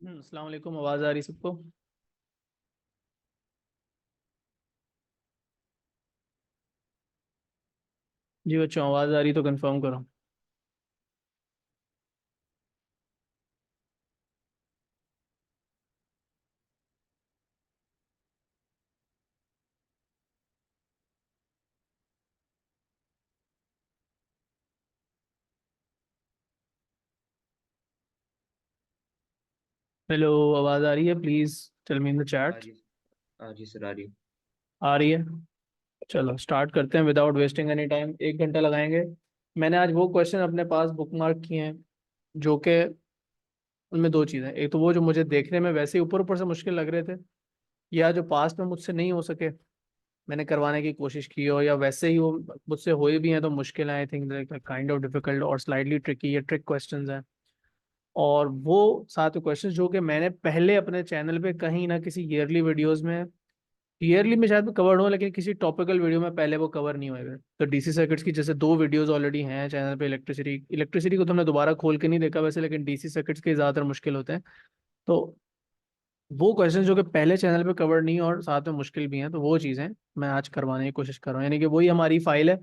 अस्सलाम वालेकुम। आवाज़ आ रही सबको? जी बच्चों, आवाज़ आ रही तो कंफर्म करो। हेलो, आवाज़ आ रही है? Please tell me in the हाँ चैट। जी। हाँ जी सर, आ रही है। आ रही है। चलो स्टार्ट करते हैं विदाउट वेस्टिंग एनी टाइम। 1 घंटा लगाएंगे। मैंने आज वो क्वेश्चन अपने पास बुकमार्क किए हैं जो कि उनमें दो चीज़ें, एक तो वो जो मुझे देखने में वैसे ही ऊपर ऊपर से मुश्किल लग रहे थे, या जो पास्ट में मुझसे नहीं हो सके, मैंने करवाने की कोशिश की हो, या वैसे ही वो मुझसे हुए भी हैं तो मुश्किल है। I think kind of difficult और स्लाइटली ट्रिकी, ये ट्रिक क्वेश्चंस हैं। और वो सात क्वेश्चंस जो कि मैंने पहले अपने चैनल पे कहीं ना किसी ईयरली वीडियोस में, ईयरली में शायद कवर हो, लेकिन किसी टॉपिकल वीडियो में पहले वो कवर नहीं हुए थे। तो डीसी सर्किट्स की जैसे दो वीडियोस ऑलरेडी हैं चैनल पे। इलेक्ट्रिसिटी को तो हमने दोबारा खोल के नहीं देखा वैसे, लेकिन डीसी सर्किट्स के ज़्यादातर मुश्किल होते हैं। तो वो क्वेश्चन जो कि पहले चैनल पे कवर नहीं और साथ में मुश्किल भी हैं, तो वो चीज़ें मैं आज करवाने की कोशिश कर रहा हूँ। यानी कि वही हमारी फाइल है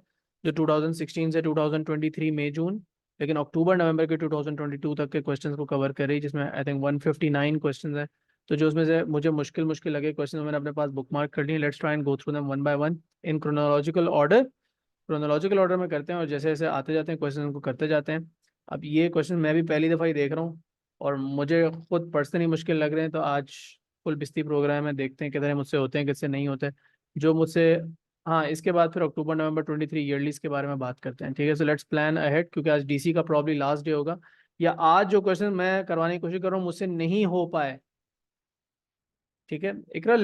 जो 2016 से 2023 मई जून, लेकिन अक्टूबर नवंबर के 2022 तक के क्वेश्चंस को कवर कर रही है, जिसमें आई थिंक 159 क्वेश्चंस है। तो जो उसमें से मुझे मुश्किल मुश्किल लगे क्वेश्चन मैंने अपने पास बुकमार्क कर लिए। Let's try and go through them one by one in chronological order. Chronological order में करते हैं और जैसे जैसे आते जाते हैं क्वेश्चन उनको करते जाते हैं। अब ये क्वेश्चन मैं भी पहली दफ़ा ही देख रहा हूँ और मुझे खुद पर्सनली मुश्किल लग रहे हैं, तो आज फुल बिस्ती प्रोग्राम है, देखते हैं कितने मुझसे होते हैं कितने नहीं होते जो मुझसे। हाँ, इसके बाद फिर अक्टूबर नवंबर 23 ईयरलीज के बारे में बात करते हैं। ठीक है, सो लेट्स प्लान अहेड, क्योंकि आज डीसी का प्रॉब्ली लास्ट डे होगा, या आज जो क्वेश्चन मैं करवाने की कोशिश कर रहा हूँ मुझसे नहीं हो पाए। ठीक है, इकरा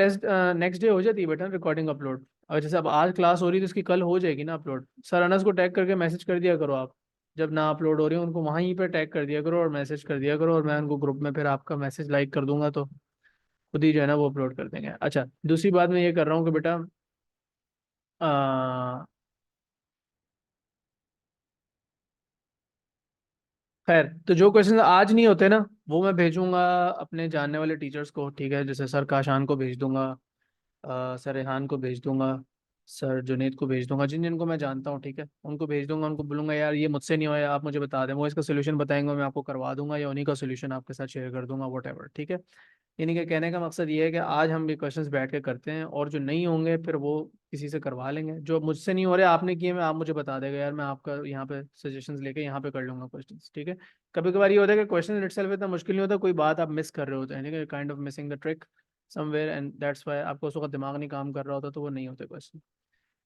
नेक्स्ट डे हो जाती है बेटा रिकॉर्डिंग अपलोड। और जैसे अब आज क्लास हो रही है तो इसकी कल हो जाएगी ना अपलोड। सर अनस को टैग करके मैसेज कर दिया करो आप, जब ना अपलोड हो रही हो उनको वहीं पे टैग कर दिया करो और मैसेज कर दिया करो, और मैं उनको ग्रुप में फिर आपका मैसेज लाइक कर दूंगा तो खुद ही जो है ना वो अपलोड कर देंगे। अच्छा, दूसरी बात मैं ये कर रहा हूँ कि बेटा आ, खैर, तो जो क्वेश्चन आज नहीं होते ना वो मैं भेजूंगा अपने जानने वाले टीचर्स को। ठीक है, जैसे सर काशान को भेज दूंगा, सर रेहान को भेज दूंगा, सर जुनेद को भेज दूंगा, जिन जिनको मैं जानता हूँ। ठीक है, उनको भेज दूंगा, उनको बोलूंगा यार ये मुझसे नहीं हुआ, आप मुझे बता दें, वो इसका सोल्यूशन बताएंगे, मैं आपको करवा दूंगा या उन्हीं का सोल्यूशन आपके साथ शेयर कर दूंगा, वट एवर। ठीक है, यानी कि कहने का मकसद ये है कि आज हम भी क्वेश्चंस बैठ के करते हैं, और जो नहीं होंगे फिर वो किसी से करवा लेंगे। जो मुझसे नहीं हो रहे आपने किए मैं, आप मुझे बता देगा यार, मैं आपका यहाँ पे सजेशंस लेके यहाँ पे कर लूंगा क्वेश्चंस। ठीक है, कभी कभार ये होता है कि क्वेश्चन इटसेल्फ इतना मुश्किल नहीं होता, कोई बात आप मिस कर रहे होते हैं, ठीक है, kind of missing the trick somewhere, and that's why आपको उस वक्त दिमाग नहीं काम कर रहा होता तो वो नहीं होते क्वेश्चन।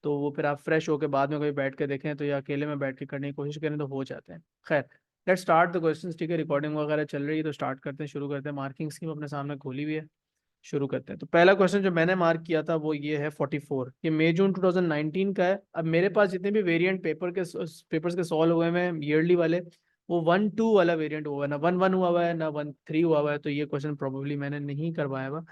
तो वो फिर आप फ्रेश होकर बाद में कभी बैठ के देखें तो, या अकेले में बैठ के करने की कोशिश करें तो हो जाते हैं। खैर, लेट्स स्टार्ट द क्वेश्चंस। ठीक है, रिकॉर्डिंग वगैरह चल रही है तो स्टार्ट करते हैं, शुरू करते हैं। मार्किंग स्कीम अपने सामने खोली हुई है, शुरू करते हैं। तो पहला क्वेश्चन जो मैंने मार्क किया था वो ये है 44, ये मई जून 2019 का है। अब मेरे पास जितने भी वेरिएंट पेपर्स के सॉल्व हुए हैं ईयरली वाले, वो 1-2 वाला वेरिएंट हुआ है, ना 1-1 हुआ हुआ है ना 1-3 हुआ हुआ है, तो ये क्वेश्चन प्रोबेबली मैंने नहीं करवाया हुआ।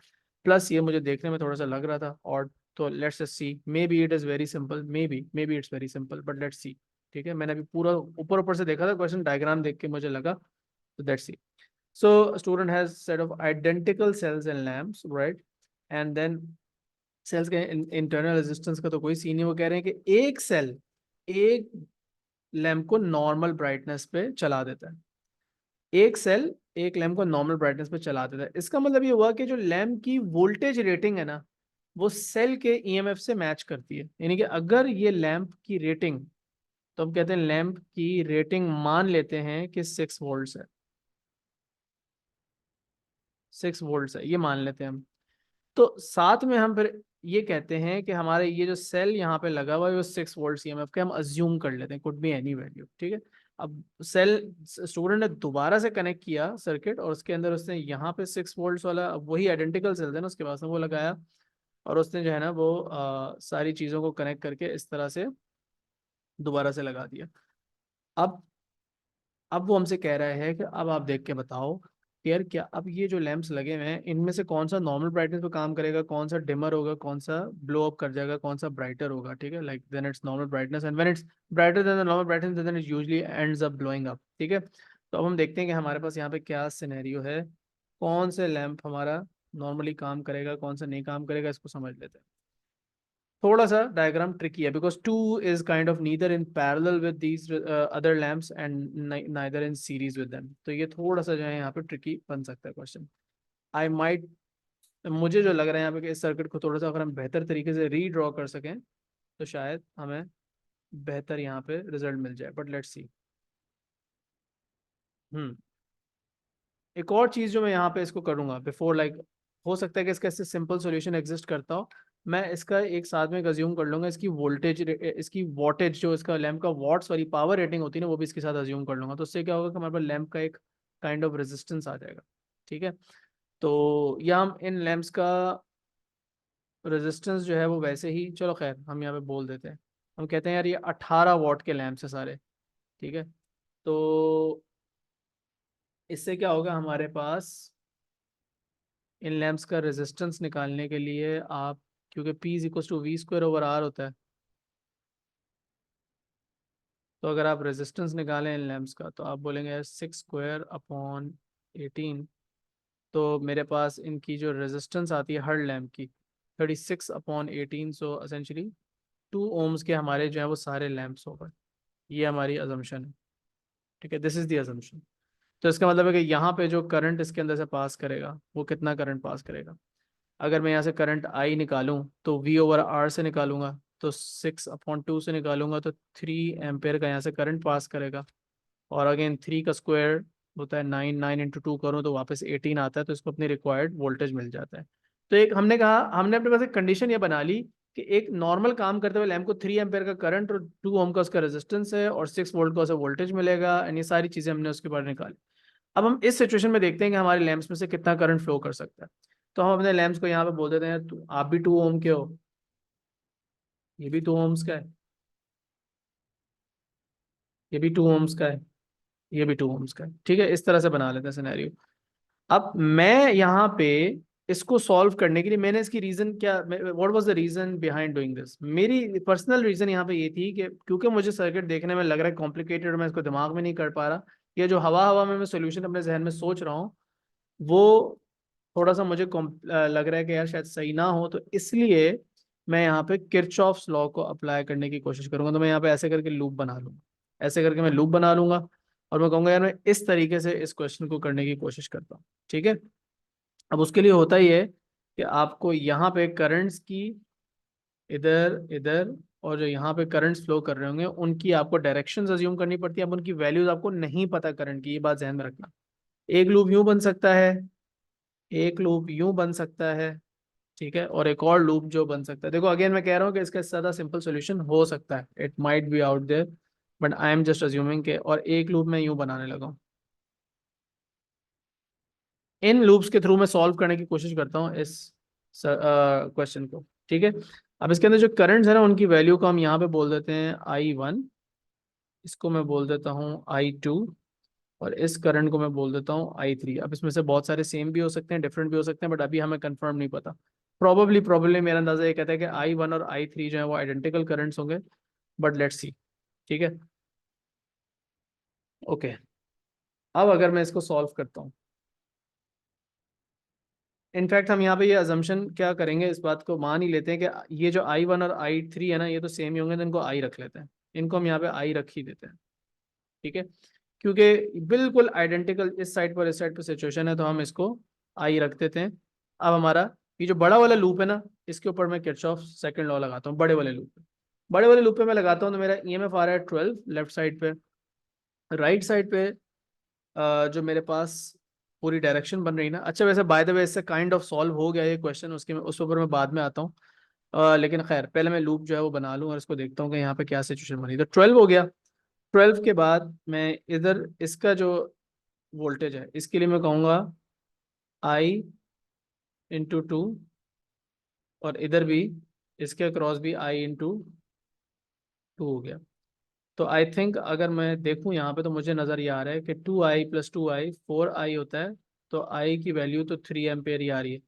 प्लस ये मुझे देखने में थोड़ा सा लग रहा था, और तो let's just see, may be it is very simple, may be it's very simple, but let's see. ठीक है, मैंने अभी पूरा ऊपर ऊपर से देखा था क्वेश्चन, डायग्राम देख के मुझे लगा, तो let's see. So a student has set of identical cells and lamps, right? And then cells के इंटरनल रेजिस्टेंस का तो कोई सीन नहीं। वो कह रहे हैं कि एक सेल एक लैंप को नॉर्मल ब्राइटनेस पे चला देता है। एक सेल एक लैंप को नॉर्मल ब्राइटनेस पे चला देता है, इसका मतलब ये हुआ कि जो लैंप की वोल्टेज रेटिंग है ना, वो सेल के ईएमएफ से मैच करती है। यानी कि अगर ये लैंप की रेटिंग, तो हम कहते हैं लैंप की रेटिंग मान लेते हैं कि 6 वोल्ट है, 6 वोल्ट है, ये मान लेते हैं हम। तो साथ में हम फिर ये कहते हैं कि हमारे ये जो सेल यहाँ पे लगा हुआ है वो 6 वोल्ट सीएमएफ के हम अज्यूम कर लेते हैं, कुड बी एनी वैल्यू। ठीक है, अब सेल स्टूडेंट ने दोबारा से कनेक्ट किया सर्किट, और उसके अंदर उसने यहाँ पे 6 वोल्ट वाला, वही आइडेंटिकल सेल है ना उसके पास में, वो लगाया, और उसने जो है ना वो सारी चीज़ों को कनेक्ट करके इस तरह से दोबारा से लगा दिया। अब अब वो हमसे कह रहा है कि अब आप देख के बताओ कि यार क्या अब ये जो लैंप्स लगे हुए हैं इनमें से कौन सा नॉर्मल ब्राइटनेस पे काम करेगा, कौन सा डिमर होगा, कौन सा ब्लो अप कर जाएगा, कौन सा ब्राइटर होगा। ठीक है, like than its normal brightness, and when it's brighter than the normal brightness then it usually ends up blowing up. ठीक है, तो अब हम देखते हैं कि हमारे पास यहाँ पे क्या सिनेरियो है। कौन से लैंप हमारा नॉर्मली काम करेगा, कौन सा नहीं काम करेगा, इसको समझ लेते हैं। थोड़ा सा डायग्राम ट्रिकी है because two is kind of neither in parallel with these other lamps and neither in series with them, तो ये थोड़ा सा जो है यहाँ पे ट्रिकी बन सकता है क्वेश्चन। आई माइट, मुझे जो लग रहा है यहाँ पे कि इस सर्किट को थोड़ा सा अगर हम बेहतर तरीके से रीड्रॉ कर सकें तो शायद हमें बेहतर यहाँ पे रिजल्ट मिल जाए, बट लेट्स सी। हम्म एक और चीज जो मैं यहाँ पे इसको करूंगा बिफोर लाइक, हो सकता है कि इसका इससे सिंपल सॉल्यूशन एग्जिस्ट करता हो। मैं इसका एक साथ में अज्यूम कर लूंगा, इसकी वोल्टेज, इसकी वॉटेज, जो इसका लैंप का वॉट्स वाली पावर रेटिंग होती है ना, वो भी इसके साथ अज्यूम कर लूंगा। तो उससे क्या होगा कि हमारे पास लैंप का एक काइंड ऑफ रेजिस्टेंस आ जाएगा। ठीक है, तो या हम इन लैंप्स का रेजिस्टेंस जो है वो वैसे ही, चलो खैर हम यहाँ पे बोल देते हैं, हम कहते हैं यार ये 18 वॉट के लैंप्स है सारे। ठीक है, तो इससे क्या होगा हमारे पास, इन लैंप्स का रेजिस्टेंस निकालने के लिए आप, क्योंकि P is equal to V square over R होता है, तो अगर आप रेजिस्टेंस निकालें इन लैंप्स का तो आप बोलेंगे 6 स्क्वायर अपॉन 18, तो मेरे पास इनकी जो रेजिस्टेंस आती है हर लैंप की 36/18, सो असेंशली 2 ओम्स के हमारे जो है वो सारे लैंप्स हो गए। ये हमारी अजम्पशन है। ठीक है, दिस इज द अजम्पशन। तो इसका मतलब है कि यहाँ पे जो करंट इसके अंदर से पास करेगा वो कितना करंट पास करेगा। अगर मैं यहाँ से करंट आई निकालूं तो वी ओवर आर से निकालूंगा, तो 6/2 से निकालूंगा तो 3 एम्पेयर का यहाँ से करंट पास करेगा। और अगेन 3 का स्क्वायर होता है 9, 9 × 2 करूँ तो वापस 18 आता है, तो इसको अपनी रिक्वायर्ड वोल्टेज मिल जाता है। तो एक हमने कहा, हमने अपने पास एक कंडीशन ये बना ली कि एक नॉर्मल काम करते हुए लैम्प को 3 एम्पेयर का करंट और 2 ओम का उसका रेजिस्टेंस है और 6 वोल्ट का उसे वोल्टेज मिलेगा, एंड ये सारी चीज़ें हमने उसके बाद निकाली। अब हम इस सिचुएशन में देखते हैं कि हमारे लैंप्स में से कितना करंट फ्लो कर सकता है। तो हम अपने लैंप्स को यहाँ पे बोल देते हैं, आप भी 2 ओम के हो, ये भी 2 ओम्स का है, ये भी 2 ओम्स का है, ये भी 2 ओम्स का है। ठीक है, इस तरह से बना लेते हैं सिनेरियो। अब मैं यहाँ पे इसको सॉल्व करने के लिए मैंने इसकी रीजन क्या, what was the reason behind doing this, मेरी पर्सनल रीजन यहाँ पे ये थी कि क्योंकि मुझे सर्किट देखने में लग रहा है कॉम्प्लिकेटेड, मैं इसको दिमाग में नहीं कर पा रहा, ये जो हवा हवा में मैं सोल्यूशन अपने जहन में सोच रहा हूँ वो थोड़ा सा मुझे लग रहा है कि यार शायद सही ना हो, तो इसलिए मैं यहाँ पे किरचॉफ्स लॉ को अप्लाई करने की कोशिश करूंगा। तो मैं यहाँ पे ऐसे करके लूप बना लूंगा, ऐसे करके मैं लूप बना लूंगा और मैं कहूंगा यार मैं इस तरीके से इस क्वेश्चन को करने की कोशिश करता हूँ। ठीक है, अब उसके लिए होता ही है कि आपको यहाँ पे करंट्स की, इधर इधर, और जो यहाँ पे करंट्स फ्लो कर रहे होंगे उनकी आपको डायरेक्शंस अज्यूम करनी पड़ती है। अब उनकी वैल्यूज आपको नहीं पता करंट की, ये बात ध्यान में रखना। एक लूप यूं बन सकता है, एक लूप यूं बन सकता है, ठीक है, और एक और लूप जो बन सकता है, देखो अगेन मैं कह रहा हूँ कि इसका ज्यादा सिंपल सॉल्यूशन हो सकता है, it might be out there, but I am just assuming के, और एक लूप मैं यूं बनाने लगा हूँ। इन लूप्स के थ्रू मैं सॉल्व करने की कोशिश करता हूँ इस क्वेश्चन को। ठीक है, अब इसके अंदर जो करंट्स है ना उनकी वैल्यू को हम यहाँ पे बोल देते हैं I1, इसको मैं बोल देता हूँ I2, और इस करंट को मैं बोल देता हूँ I3। अब इसमें से बहुत सारे सेम भी हो सकते हैं, डिफरेंट भी हो सकते हैं, बट अभी हमें कंफर्म नहीं पता। प्रॉबली मेरा अंदाजा ये कहता है कि I1 और I3 जो है वो आइडेंटिकल करंट्स होंगे, बट लेट्स सी। ठीक है, ओके, अब अगर मैं इसको सॉल्व करता हूँ, इनफैक्ट हम यहाँ पे ये अजम्पशन क्या करेंगे, इस बात को मान ही लेते हैं कि ये जो I1 और I3 है ना ये तो सेम ही होंगे, तो इनको आई रख लेते हैं, इनको हम यहाँ पे आई रख ही देते हैं। ठीक है, क्योंकि बिल्कुल आइडेंटिकल इस साइड पर इस साइड पर सिचुएशन है, तो हम इसको आई रख देते हैं। अब हमारा ये जो बड़ा वाला लूप है ना, इसके ऊपर मैं किरचॉफ सेकंड लॉ लगाता हूँ, बड़े वाले लूप पे। बड़े वाले लूप पे मैं लगाता हूँ तो मेरा ईएमएफ आ रहा है 12 लेफ्ट साइड पे। राइट साइड पे जो मेरे पास पूरी डायरेक्शन बन रही है ना, अच्छा वैसे बाय द वे इससे काइंड ऑफ सॉल्व हो गया ये क्वेश्चन, उसके उस ऊपर मैं बाद में आता हूँ। लेकिन खैर पहले मैं लूप जो है वो बना लूँ और इसको देखता हूँ कि यहाँ पे क्या सिचुएशन बनी। तो 12 हो गया। 12 के बाद मैं इधर इसका जो वोल्टेज है इसके लिए मैं कहूँगा I × 2, और इधर भी इसके अक्रॉस भी I × 2 हो गया। तो आई थिंक अगर मैं देखूं यहाँ पे तो मुझे नज़र ये आ रहा है कि 2I + 2I 4I होता है, तो आई की वैल्यू तो 3 एम्पेयर ही आ रही है।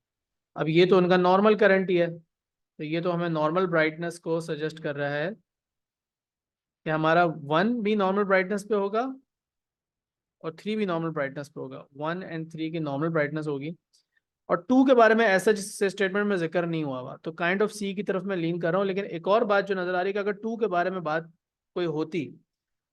अब ये तो उनका नॉर्मल करंट ही है, तो ये तो हमें नॉर्मल ब्राइटनेस को सजेस्ट कर रहा है कि हमारा 1 भी नॉर्मल ब्राइटनेस पे होगा और 3 भी नॉर्मल ब्राइटनेस पे होगा। 1 और 3 की नॉर्मल ब्राइटनेस होगी, और 2 के बारे में ऐसा जिस स्टेटमेंट में जिक्र नहीं हुआ तो काइंड ऑफ सी की तरफ मैं लीन कर रहा हूँ। लेकिन एक और बात जो नजर आ रही है कि अगर 2 के बारे में बात कोई होती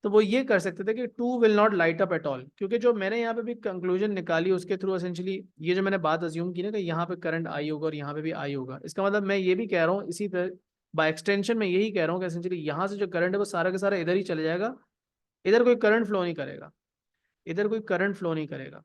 तो वो ये कर सकते थे कि 2 will not light up at all, क्योंकि जो मैंने यहाँ पे भी कंक्लूजन निकाली उसके थ्रू एसेंशियली ये जो मैंने बात अज्यूम की ना कि यहाँ पे करंट आई होगा और यहाँ पे भी आई होगा, इसका मतलब मैं ये भी कह रहा हूँ इसी तरह बाय एक्सटेंशन में यही कह रहा हूँ कि एसेंशियली यहाँ से जो करंट है वो सारा का सारा इधर ही चले जाएगा, इधर कोई करंट फ्लो नहीं करेगा, इधर कोई करंट फ्लो नहीं करेगा।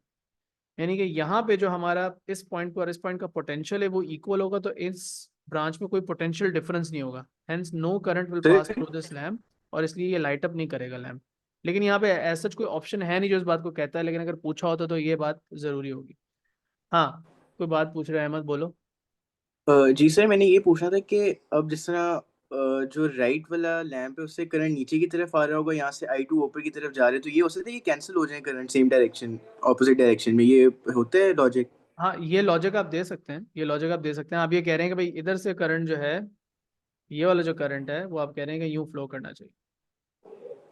यानी कि यहाँ पे जो हमारा इस पॉइंट पर इस पॉइंट का पोटेंशियल है वो इक्वल होगा, तो इस ब्रांच में कोई पोटेंशियल डिफरेंस नहीं होगा, hence no current will pass through this lamp, और इसलिए ये लाइट अप नहीं करेगा लैम्प। लेकिन यहाँ पे ऐसा कोई ऑप्शन है नहीं जो इस बात को कहता है, लेकिन अगर पूछा होता तो ये बात जरूरी होगी। हाँ, कोई बात पूछ रहे हैं अहमद, बोलो। जी सर, मैंने ये पूछना था कि अब जिस तरह जो राइट वाला लैंप है उससे करंट नीचे की तरफ आ रहा होगा, यहाँ से आई टू ऊपर की तरफ जा रहे हैं, तो ये हो सकता है कि कैंसिल हो जाए current same direction opposite direction में, ये होता है लॉजिक? हाँ, ये लॉजिक आप दे सकते हैं, ये लॉजिक आप दे सकते हैं। आप ये कह रहे हैं कि भाई इधर से करंट जो है, ये वाला जो करंट है वो आप कह रहे हैं कि यूं फ्लो करना चाहिए,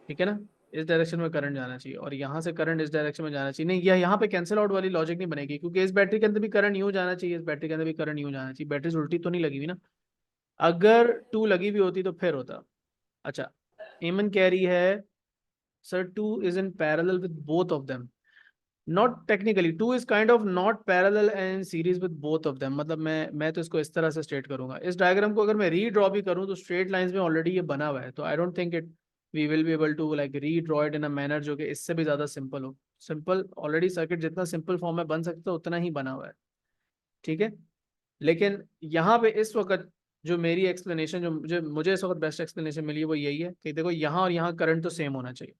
ठीक है ना, इस डायरेक्शन में करंट जाना चाहिए, और यहाँ से करंट इस डायरेक्शन में जाना चाहिए। नहीं, यह यहाँ पे कैंसिल आउट वाली लॉजिक नहीं बनेगी, क्योंकि इस बैटरी के अंदर भी करंट यूं जाना चाहिए, इस बैटरी के अंदर भी करंट यूं जाना चाहिए। बैटरी उल्टी तो नहीं लगी हुई ना, अगर 2 लगी हुई होती तो फिर होता। अच्छा, एमन कह रही है sir 2 is in parallel with both of them. Not technically 2 is kind of not parallel and series with both of them. मतलब मैं तो इसको इस तरह से स्टेट करूंगा, इस डायग्राम को अगर मैं रीड्रॉ भी करूं तो स्ट्रेट लाइंस में ऑलरेडी ये बना हुआ है, तो I don't think it we will be able to like redraw it in a manner जो कि इससे भी ज्यादा सिंपल हो। सिंपल ऑलरेडी सर्किट जितना सिंपल फॉर्म में बन सकता है उतना ही बना हुआ है, ठीक है। लेकिन यहाँ पे इस वक्त जो मेरी एक्सप्लेनेशन, जो मुझे इस वक्त बेस्ट एक्सप्लेनेशन मिली है वो यही है कि देखो यहाँ और यहाँ करंट तो सेम होना चाहिए।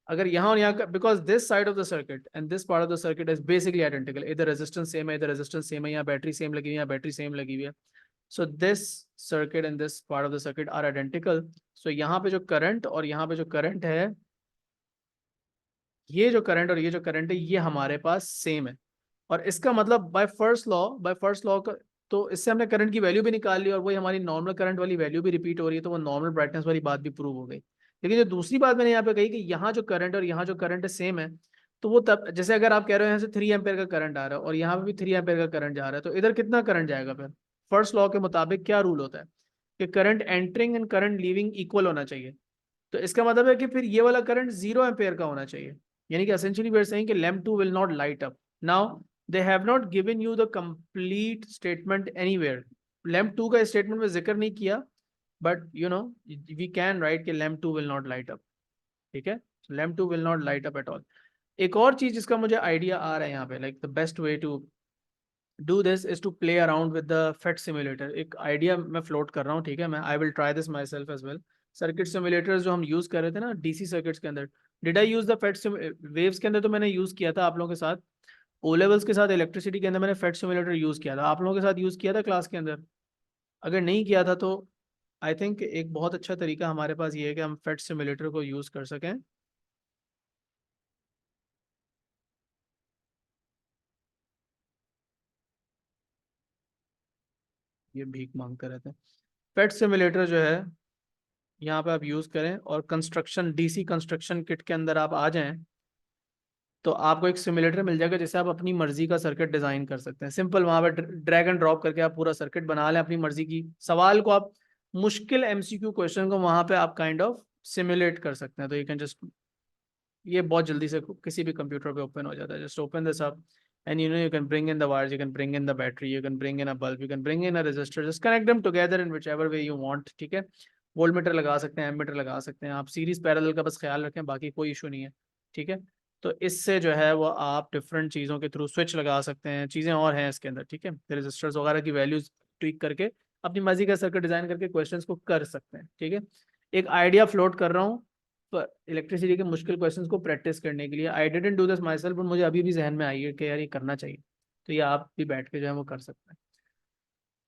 अगर यहाँ और यहाँ का, because this side of the circuit and this part of the circuit is basically identical, इधर रेजिस्टेंस सेम है, इधर रेजिस्टेंस सेम है, यहाँ बैटरी सेम लगी हुई है, यहाँ बैटरी सेम लगी हुई है। So this circuit and this part of the circuit are identical. So यहाँ पे जो करंट और यहाँ पे जो करंट है, ये जो करंट और ये जो करंट है, ये हमारे पास सेम है। और इसका मतलब बाय फर्स्ट लॉ का, तो इससे हमने करंट की वैल्यू भी निकाल ली और वही हमारी नॉर्मल करंट वाली वैल्यू भी रिपीट हो रही है, तो वो नॉर्मल ब्राइटनेस वाली बात भी प्रूव हो गई। लेकिन जो दूसरी बात मैंने यहाँ पे कही कि यहाँ जो करंट और यहाँ जो करंट है सेम है, तो वो तब जैसे अगर आप कह रहे हो यहाँ से 3 एम्पेयर का करंट आ रहा है और यहाँ पे भी 3 एम्पेयर का करंट जा रहा है, तो इधर कितना करंट जाएगा फिर? फर्स्ट लॉ के मुताबिक क्या रूल होता है कि current entering and current leaving equal होना चाहिए। तो इसका मतलब है कि फिर ये वाला करंट 0 एम्पेयर का होना चाहिए। यानी कि एसेंशियली वी आर सेइंग कि lamp 2 will not light up. Now they have not given you the complete statement anywhere. Lamp 2 का स्टेटमेंट में जिक्र नहीं किया, but you know we can write कि lamp 2 will not light up, ठीक है। Lamp 2 will not light up at all. एक और चीज जिसका मुझे आइडिया आ रहा है यहाँ पे, like the best way to do this is to play around with the PhET simulator. एक आइडिया मैं फ्लोट कर रहा हूँ, ठीक है, मैं I will try this myself as well. Circuit simulators जो हम यूज कर रहे थे ना डीसी सर्किट्स के अंदर, did I use the PhET waves के अंदर, तो मैंने यूज किया था आप लोगों के साथ। ओ लेवल्स के साथ इलेक्ट्रिसिटी के अंदर मैंने फेट सिमुलेटर यूज किया था, आप लोगों के साथ यूज किया था क्लास के अंदर। अगर नहीं किया था तो आई थिंक एक बहुत अच्छा तरीका हमारे पास ये है कि हम फेट सिमुलेटर को यूज कर सकें। ये भीख मांग कर रहते हैं। फेट सिमुलेटर जो है यहाँ पे आप यूज करें और कंस्ट्रक्शन डीसी कंस्ट्रक्शन किट के अंदर आप आ जाएं, तो आपको एक सिमुलेटर मिल जाएगा जिससे आप अपनी मर्जी का सर्किट डिजाइन कर सकते हैं। सिंपल वहां पे ड्रैग एंड ड्रॉप करके आप पूरा सर्किट बना लें अपनी मर्जी की सवाल को, आप मुश्किल एमसीक्यू क्वेश्चन को वहां पे आप काइंड ऑफ सिमुलेट कर सकते हैं। तो यू कैन जस्ट, ये बहुत जल्दी से किसी भी कंप्यूटर पे ओपन हो जाता है। Just open this up and you can bring in the wires, you can bring in the battery, you can bring in a bulb, you can bring in a resistor, just connect them together in whichever way you want, ठीक है। Volt meter लगा सकते हैं, ammeter लगा सकते हैं, आप series parallel का बस ख्याल रखें, बाकी कोई इशू नहीं है, ठीक है। तो इससे जो है वो आप डिफरेंट चीज़ों के थ्रू स्विच लगा सकते हैं, चीज़ें और हैं इसके अंदर, ठीक है। रेजिस्टर्स वगैरह की वैल्यूज ट्विक करके अपनी मर्जी का सर्किट डिजाइन करके क्वेश्चंस को कर सकते हैं, ठीक है। एक आइडिया फ्लोट कर रहा हूँ इलेक्ट्रिसिटी के मुश्किल क्वेश्चंस को प्रैक्टिस करने के लिए। I didn't do this my self, but मुझे अभी भी जहन में आई है कि यार ये करना चाहिए, तो ये आप भी बैठ के जो है वो कर सकते हैं,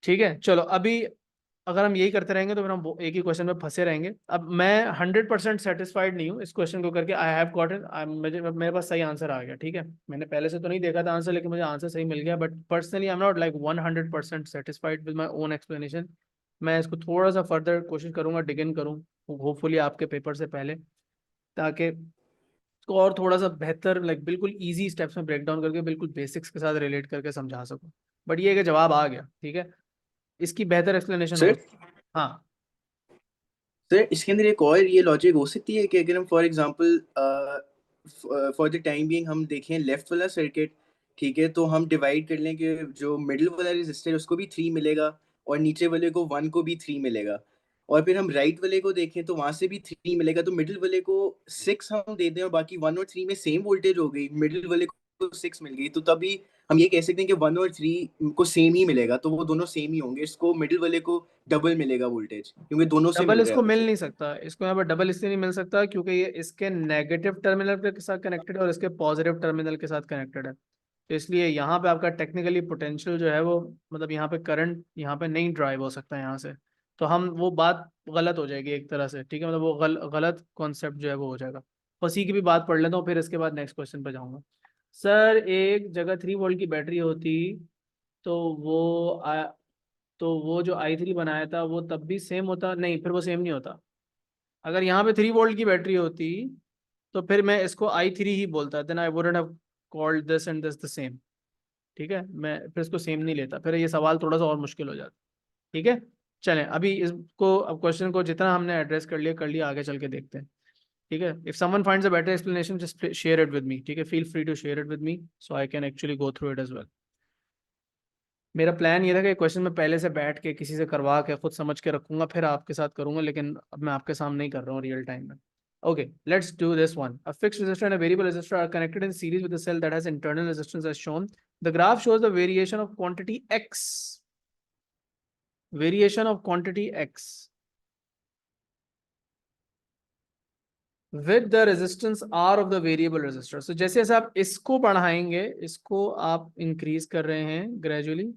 ठीक है। चलो अभी अगर हम यही करते रहेंगे तो फिर हम एक ही क्वेश्चन में फंसे रहेंगे। अब मैं 100% सेटिस्फाइड नहीं हूँ इस क्वेश्चन को करके। आई हैव गॉटन, मुझे मेरे पास सही आंसर आ गया, ठीक है। मैंने पहले से तो नहीं देखा था आंसर, लेकिन मुझे आंसर सही मिल गया, but personally I am not like 100% satisfied with my own explanation. मैं इसको थोड़ा सा फर्दर कोशिश करूंगा, डिग इन करूँ होपफुली आपके पेपर से पहले, ताकि को और थोड़ा सा बेहतर लाइक बिल्कुल इजी स्टेप्स में ब्रेक डाउन करके बिल्कुल बेसिक्स के साथ रिलेट करके समझा सकूं, बट ये है कि जवाब आ गया, ठीक है। इसकी बेहतर एक्सप्लेनेशन हो। सर हाँ सर इसके अंदर एक और ये लॉजिक हो सकती है कि अगर हम for example for the time being हम देखें लेफ्ट वाला सर्किट, ठीक है, तो हम डिवाइड कर लें कि जो मिडिल वाला रेजिस्टर है उसको भी 3 मिलेगा और नीचे वाले को 1 को भी 3 मिलेगा, और फिर हम राइट वाले को देखें तो वहां से भी 3 मिलेगा, तो मिडिल वाले को 6 हम दे दें और बाकी 1 और 3 में सेम वोल्टेज हो गई, मिडिल वाले को 6 मिल गई, तो तभी हम ये कह सकते हैं कि 1 और 3 को सेम ही मिलेगा, तो वो दोनों सेम ही होंगे, इसको मिडिल वाले को डबल मिलेगा वोल्टेज क्योंकि दोनों से डबल मिल रहा है इसको मिल उसे। नहीं सकता, इसको यहाँ पर डबल इसलिए नहीं मिल सकता क्योंकि ये इसके नेगेटिव टर्मिनल के साथ कनेक्टेड है और इसके पॉजिटिव टर्मिनल के साथ कनेक्टेड है, तो इसलिए यहाँ पे आपका टेक्निकली पोटेंशियल जो है वो मतलब यहाँ पे करंट यहाँ पे नहीं ड्राइव हो सकता यहाँ से, तो हम वो बात गलत हो जाएगी एक तरह से, ठीक है, मतलब वो गलत कॉन्सेप्ट जो है वो हो जाएगा। उसी की भी बात पढ़ लेता हूँ फिर इसके बाद नेक्स्ट क्वेश्चन पे जाऊंगा। सर एक जगह 3 वोल्ट की बैटरी होती तो वो जो i3 बनाया था वो तब भी सेम होता, नहीं फिर वो सेम नहीं होता। अगर यहाँ पे 3 वोल्ट की बैटरी होती तो फिर मैं इसको i3 ही बोलता, then I wouldn't have called this and this the same, ठीक है, मैं फिर इसको सेम नहीं लेता, फिर ये सवाल थोड़ा सा और मुश्किल हो जाता, ठीक है। चलें अभी इसको, अब क्वेश्चन को जितना हमने एड्रेस कर लिया, आगे चल के देखते हैं, ठीक है। If someone finds a better explanation just share it with me, ठीक है, feel free to share it with me so I can actually go through it as well. मेरा प्लान ये था कि क्वेश्चन मैं पहले से बैठ के किसी से करवा के खुद समझ के रखूंगा फिर आपके साथ करूंगा, लेकिन अब मैं आपके सामने ही कर रहा हूँ रियल टाइम में। Okay, let's do this one. A fixed resistor and a variable resistor are connected in series with a cell that has internal resistance as shown. The graph shows the variation of quantity X. Variation of quantity X with the resistance R of the variable resistor. So जैसे जैसे आप इसको बढ़ाएंगे, इसको आप increase कर रहे हैं ग्रेजुअली,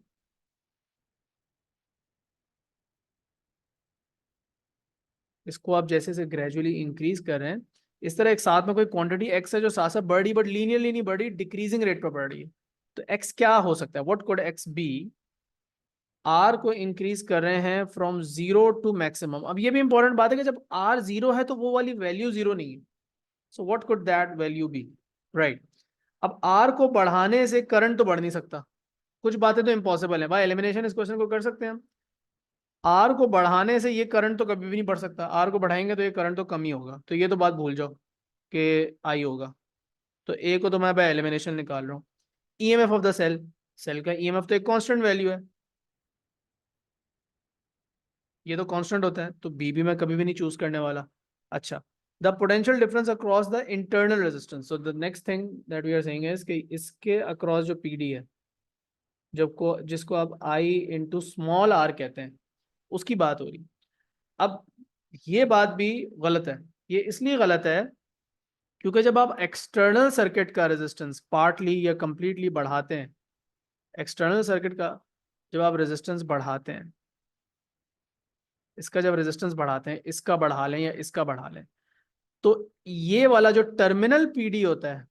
इसको आप जैसे से ग्रेजुअली इंक्रीज कर रहे हैं, इस तरह एक साथ में कोई क्वांटिटी एक्स है जो साथ साथ बढ़ रही, बट लीनियरली नहीं बढ़ रही, डिक्रीजिंग रेट पर बढ़ रही है। तो एक्स क्या हो सकता है, what could X be? R को इंक्रीज कर रहे हैं फ्रॉम 0 टू मैक्सिमम। अब ये भी इंपॉर्टेंट बात है कि जब आर 0 है तो वो वाली वैल्यू 0 नहीं है, so what could that value be, right. अब आर को बढ़ाने से करंट तो बढ़ नहीं सकता, कुछ बातें तो इम्पॉसिबल है भाई, एलिमिनेशन इस क्वेश्चन को कर सकते हैं हम। आर को बढ़ाने से ये करंट तो कभी भी नहीं बढ़ सकता, आर को बढ़ाएंगे तो ये करंट तो कम ही होगा, तो ये तो बात भूल जाओ कि आई होगा, तो ए को तो मैं बाय एलिमिनेशन निकाल रहा हूँ। EMF of the cell, cell का ईएमएफ तो एक कांस्टेंट वैल्यू है, ये तो कांस्टेंट होता है, तो बी भी मैं कभी भी नहीं चूज करने वाला। अच्छा, the potential difference across the internal resistance, so the next thing that we are saying is कि इसके अक्रॉस जो पीडी है, जब को जिसको आप आई इंटू स्मॉल आर कहते हैं, उसकी बात हो रही। अब ये बात भी गलत है, ये इसलिए गलत है क्योंकि जब आप एक्सटर्नल सर्किट का रेजिस्टेंस पार्टली या कंप्लीटली बढ़ाते हैं, एक्सटर्नल सर्किट का जब आप रेजिस्टेंस बढ़ाते हैं, इसका जब रेजिस्टेंस बढ़ाते हैं, इसका बढ़ा लें या इसका बढ़ा लें, तो ये वाला जो टर्मिनल पीडी होता है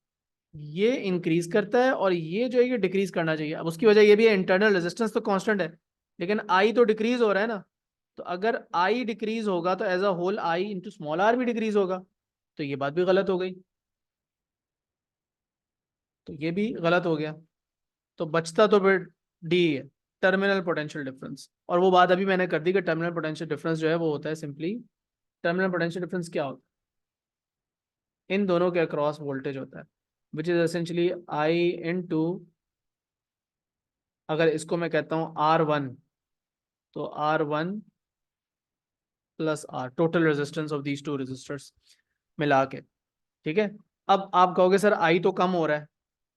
ये इंक्रीज करता है और ये जो है ये डिक्रीज करना चाहिए। अब उसकी वजह ये भी है, इंटरनल रेजिस्टेंस तो कांस्टेंट है लेकिन आई तो डिक्रीज हो रहा है ना, तो अगर आई डिक्रीज होगा तो as a whole I into small R भी डिक्रीज होगा, तो ये बात भी गलत हो गई, तो ये भी गलत हो गया, तो बचता तो फिर डी है, टर्मिनल पोटेंशियल डिफरेंस। और वो बात अभी मैंने कर दी कि टर्मिनल पोटेंशियल डिफरेंस जो है वो होता है सिंपली, टर्मिनल पोटेंशियल डिफरेंस क्या होता है, इन दोनों के अक्रॉस वोल्टेज होता है, which is essentially I into, अगर इसको मैं कहता हूँ R1, तो R1 plus R, total resistance of these two resistors मिला के, ठीक है। अब आप कहोगे सर आई तो कम हो रहा है,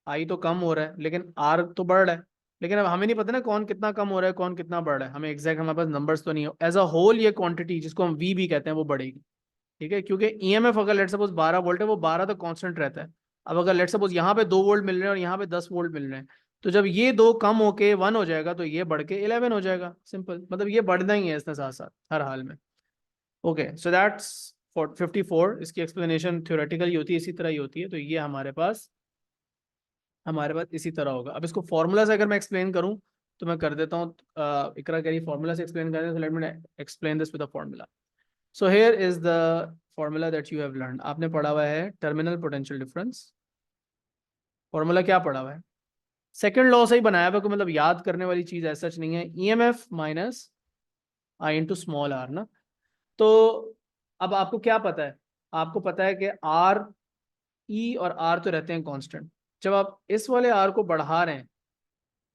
आई तो कम हो रहा है लेकिन आर तो बढ़ रहा है, लेकिन अब हमें नहीं पता ना कौन कितना कम हो रहा है कौन कितना बढ़ रहा है, हमें एग्जैक्ट हमारे पास नंबर्स तो नहीं हो, एज अ होल ये क्वांटिटी जिसको हम वी भी कहते हैं वो बढ़ेगी, ठीक है, क्योंकि ईएमएफ अगर लेट सपोज 12 वोल्ट है, वो 12 तो कांस्टेंट रहता है। अब अगर लेट सपोज यहाँ पे 2 वोल्ट मिल रहे हैं और यहाँ पे 10 वोल्ट मिल रहे हैं, तो जब ये दो कम होके 1 हो जाएगा तो ये बढ़ के 11 हो जाएगा, सिंपल, मतलब ये बढ़ना ही है इसके साथ साथ हर हाल में। ओके, सो दैट्स 54, इसकी एक्सप्लेनेशन थ्योरेटिकल ही होती है, इसी तरह ही होती है, तो ये हमारे पास इसी तरह होगा। अब इसको फॉर्मूला से अगर मैं एक्सप्लेन करूं तो मैं कर देता हूँ, इकरा कह रही फॉर्मूला से एक्सप्लेन कर रहे हैं, let me explain this with the formula. So here is the formula that you have learn, आपने पढ़ा हुआ है टर्मिनल पोटेंशियल डिफरेंस। फॉर्मूला क्या पढ़ा हुआ है? सेकंड लॉ से ही बनाया हुआ, कोई मतलब याद करने वाली चीज ऐसा नहीं है। EMF minus I into small R ना। तो अब आपको क्या पता है? आपको पता है कि आर, ई और आर तो रहते हैं कांस्टेंट। जब आप इस वाले आर को बढ़ा रहे हैं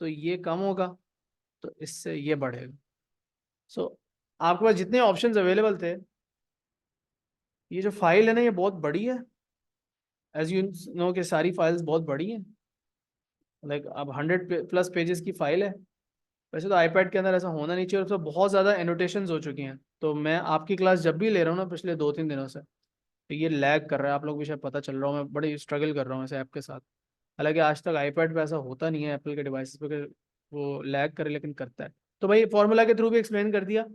तो ये कम होगा, तो इससे ये बढ़ेगा। सो आपके पास जितने ऑप्शंस अवेलेबल थे, ये जो फाइल है ना ये बहुत बड़ी है, एज यू नो कि सारी फाइल्स बहुत बड़ी हैं, लाइक अब 100+ पेजेस की फाइल है। वैसे तो आईपैड के अंदर ऐसा होना नहीं चाहिए, और उसमें बहुत ज़्यादा एनोटेशंस हो चुकी हैं। तो मैं आपकी क्लास जब भी ले रहा हूँ ना पिछले 2-3 दिनों से, तो ये लैग कर रहा है। आप लोग को भी शायद पता चल रहा हूँ, मैं बड़ी स्ट्रगल कर रहा हूँ ऐसे ऐप के साथ। हालांकि आज तक आईपैड पे ऐसा होता नहीं है एप्पल के डिवाइसेस पे कि वो लैग करे, लेकिन करता है। तो भाई फॉर्मूला के थ्रू भी एक्सप्लेन कर दिया।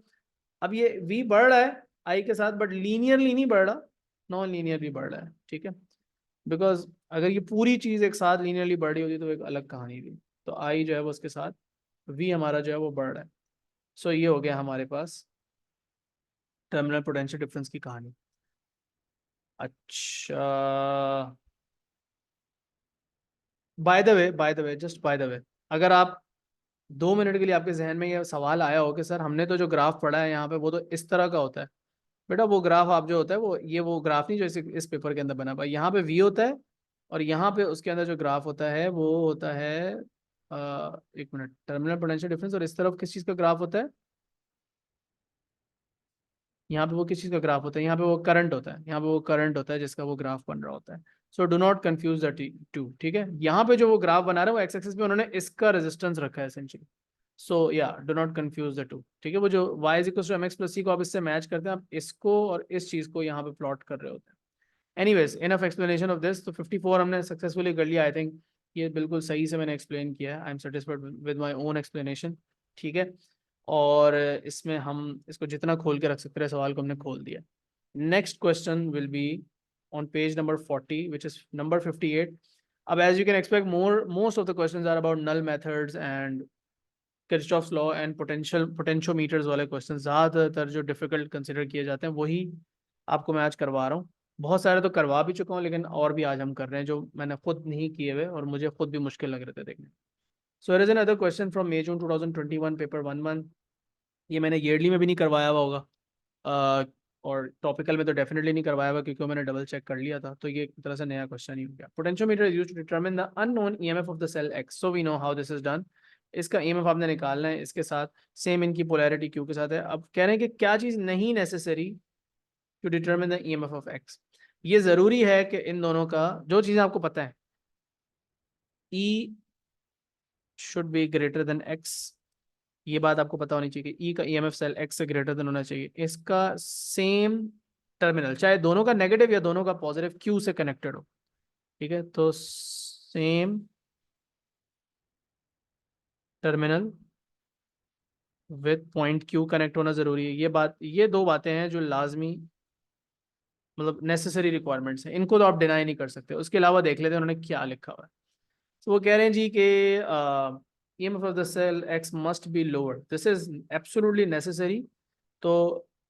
अब ये v बढ़ रहा है आई के साथ, बट लीनियरली नहीं बढ़ रहा, नॉन लीनियर भी बढ़ रहा है, ठीक है। बिकॉज अगर ये पूरी चीज़ एक साथ लीनियरली बढ़ रही होती तो एक अलग कहानी थी। तो आई जो है वो उसके साथ, v हमारा जो है वो बढ़ रहा है। सो ये हो गया हमारे पास टर्मिनल पोटेंशियल डिफरेंस की कहानी। अच्छा, by the way just by the way, अगर आप 2 मिनट के लिए आपके जहन में ये सवाल आया हो कि सर हमने तो जो ग्राफ पढ़ा है यहाँ पे वो तो इस तरह का होता है, बेटा वो ग्राफ आप जो होता है वो ये वो ग्राफ नहीं जो इस पेपर के अंदर बना हुआ है। यहाँ पे वी होता है और यहाँ पे उसके अंदर जो ग्राफ होता है वो होता है एक मिनट, टर्मिनल पोटेंशियल डिफरेंस। और इस तरफ किस चीज़ का ग्राफ होता है? यहाँ पे वो किस चीज़ का ग्राफ होता है? यहाँ पे वो करंट होता है, यहाँ पे वो करंट होता है जिसका वो ग्राफ बन रहा होता है। So do not confuse the two, ठीक है। यहाँ पे जो वो ग्राफ बना रहा है वो एक्स एक्सिस पे उन्होंने इसका रेजिस्टेंस रखा है एसेंशियली। सो या do not confuse the two, ठीक है। वो जो y = mx + c को आप इससे मैच करते हैं, आप इसको और इस चीज़ को यहाँ पे प्लॉट कर रहे होते हैं। Anyways enough explanation of this. तो 54 हमने सक्सेसफुली कर लिया। आई थिंक ये बिल्कुल सही से मैंने एक्सप्लेन किया है। I am satisfied with my own explanation, ठीक है। और इसमें हम इसको जितना खोल के रख सकते हैं सवाल को हमने खोल दिया। Next question will be on page number 40 which is number 58। अब as you can expect most of the questions are about null methods and Kirchhoff's law and potentiometers वाले क्वेश्चन ज़्यादातर जो डिफिकल्ट कंसिडर किए जाते हैं वही आपको मैं आज करवा रहा हूँ। बहुत सारे तो करवा भी चुका हूँ, लेकिन और भी आज हम कर रहे हैं जो मैंने खुद नहीं किए हुए और मुझे खुद भी मुश्किल लग रहे थे देखने। So here is another question from May June 2021 paper 1-1। ये मैंने ईयरली में भी नहीं करवाया हुआ होगा, और टॉपिकल में तो डेफिनेटली नहीं करवाया हुआ क्योंकि मैंने डबल चेक कर लिया था। तो ये एक तरह से नया क्वेश्चन ही हो गया। Potentiometer is used to determine the unknown EMF of the cell X, so we know how this is done. इसका ईएमएफ आपने निकालना है, इसके साथ सेम इनकी पोलैरिटी क्यू के साथ है। अब कह रहे हैं कि क्या चीज़ नहीं necessary to determine the EMF of X. ये ज़रूरी है कि इन दोनों का जो चीज़ें आपको पता है, E should be greater than X, ये बात आपको पता होनी चाहिए कि ई का ईएमएफ सेल एक्स से ग्रेटर देन होना चाहिए। इसका सेम टर्मिनल, चाहे दोनों का नेगेटिव या दोनों का पॉजिटिव, क्यू से कनेक्टेड हो, ठीक है। तो same terminal with point Q connect होना जरूरी है। ये दो बातें हैं जो लाजमी मतलब नेसेसरी रिक्वायरमेंट्स हैं, इनको तो आप डिनाई नहीं कर सकते। उसके अलावा देख लेते हैं उन्होंने क्या लिखा हुआ है। तो वो कह रहे हैं जी कि EMF of the cell X must be lower, this is absolutely necessary. तो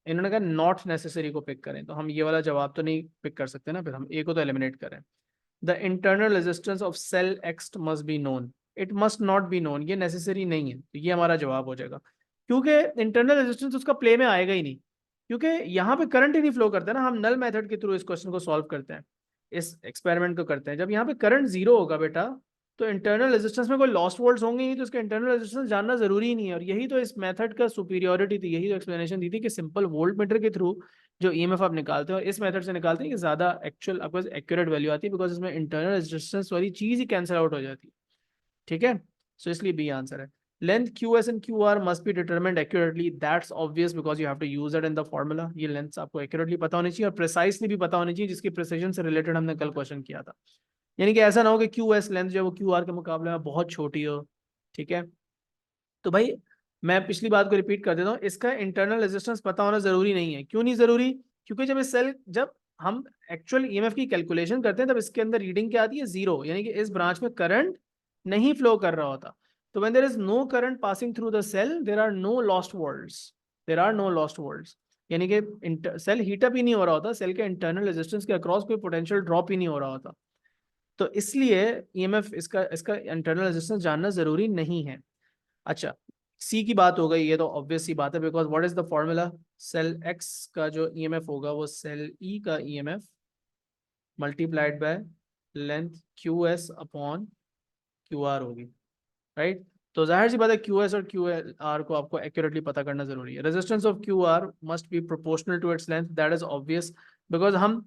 इन्होंने कहा नॉट नेसेसरी को पिक करें, तो हम ये वाला जवाब तो नहीं पिक कर सकते ना, फिर हम ए को तो एलिमिनेट करें। The internal resistance of cell X must be known, it must not be known, ये नेसेसरी नहीं है, तो ये हमारा जवाब हो जाएगा। क्योंकि इंटरनल रेजिस्टेंस उसका प्ले में आएगा ही नहीं, क्योंकि यहाँ पे करंट ही नहीं फ्लो करता ना। हम नल मेथड के थ्रू इस क्वेश्चन को सॉल्व करते हैं, इस एक्सपेरिमेंट को करते हैं। जब यहाँ पे करंट जीरो होगा बेटा, तो इंटरनल रेजिस्टेंस में कोई लॉस्ट वोल्ट्स होंगे ही नहीं, तो इसका इंटरनल रेजिस्टेंस जानना जरूरी ही नहीं है। और यही तो इस मेथड का सुपीरियोरिटी थी, यही तो एक्सप्लेनेशन दी थी कि सिंपल वोल्ट मीटर के थ्रू जो ईएमएफ आप निकालते हैं और इस मेथड से निकालते हैं कि ज्यादा एक्चुअल आपको एक्यूरेट वैल्यू आती है, बिकॉज इसमें इंटरनल रेजिस्टेंस वाली चीज ही कैंसिल आउट हो जाती है, ठीक है। सो इसलिए बी आंसर है। Length QS and QR must be determined accurately, that's obvious because you have to use it in the formula। ये लेंथ आपको एक्यूरेटली पता होनी चाहिए और प्रिसाइसली भी पता होनी चाहिए, जिसकी प्रिसिजन से रिलेटेड हमने कल क्वेश्चन किया था। यानी कि ऐसा ना हो कि QS लेंथ जो है वो QR के मुकाबले में बहुत छोटी हो, ठीक है। तो भाई मैं पिछली बात को रिपीट कर देता हूँ, इसका इंटरनल रेजिस्टेंस पता होना जरूरी नहीं है। क्यों नहीं जरूरी? क्योंकि जब हम एक्चुअल ईएमएफ की कैलकुलेशन करते हैं तब इसके अंदर रीडिंग क्या आती है? 0, यानी कि इस ब्रांच में करंट नहीं फ्लो कर रहा होता। तो when there is no current passing through the cell, there are no lost volts, यानी कि सेल हीटअप ही नहीं हो रहा होता, सेल के इंटरनल रेजिस्टेंस के अक्रॉस कोई पोटेंशियल ड्रॉप ही नहीं हो रहा होता। तो इसलिए ईएमएफ इसका इसका इंटरनल रेजिस्टेंस जानना जरूरी नहीं है। अच्छा, सी की बात हो गई, ये तो ऑब्वियस सी बात है, because what is the formula, cell X का जो ईएमएफ होगा वो सेल ई का EMF multiplied by length Q S upon Q R होगी, राइट। तो जाहिर सी बात है क्यू एस और क्यू आर को आपको एक्यूरेटली पता करना जरूरी है। Resistance of Q R must be proportional to its length, that is obvious, because हम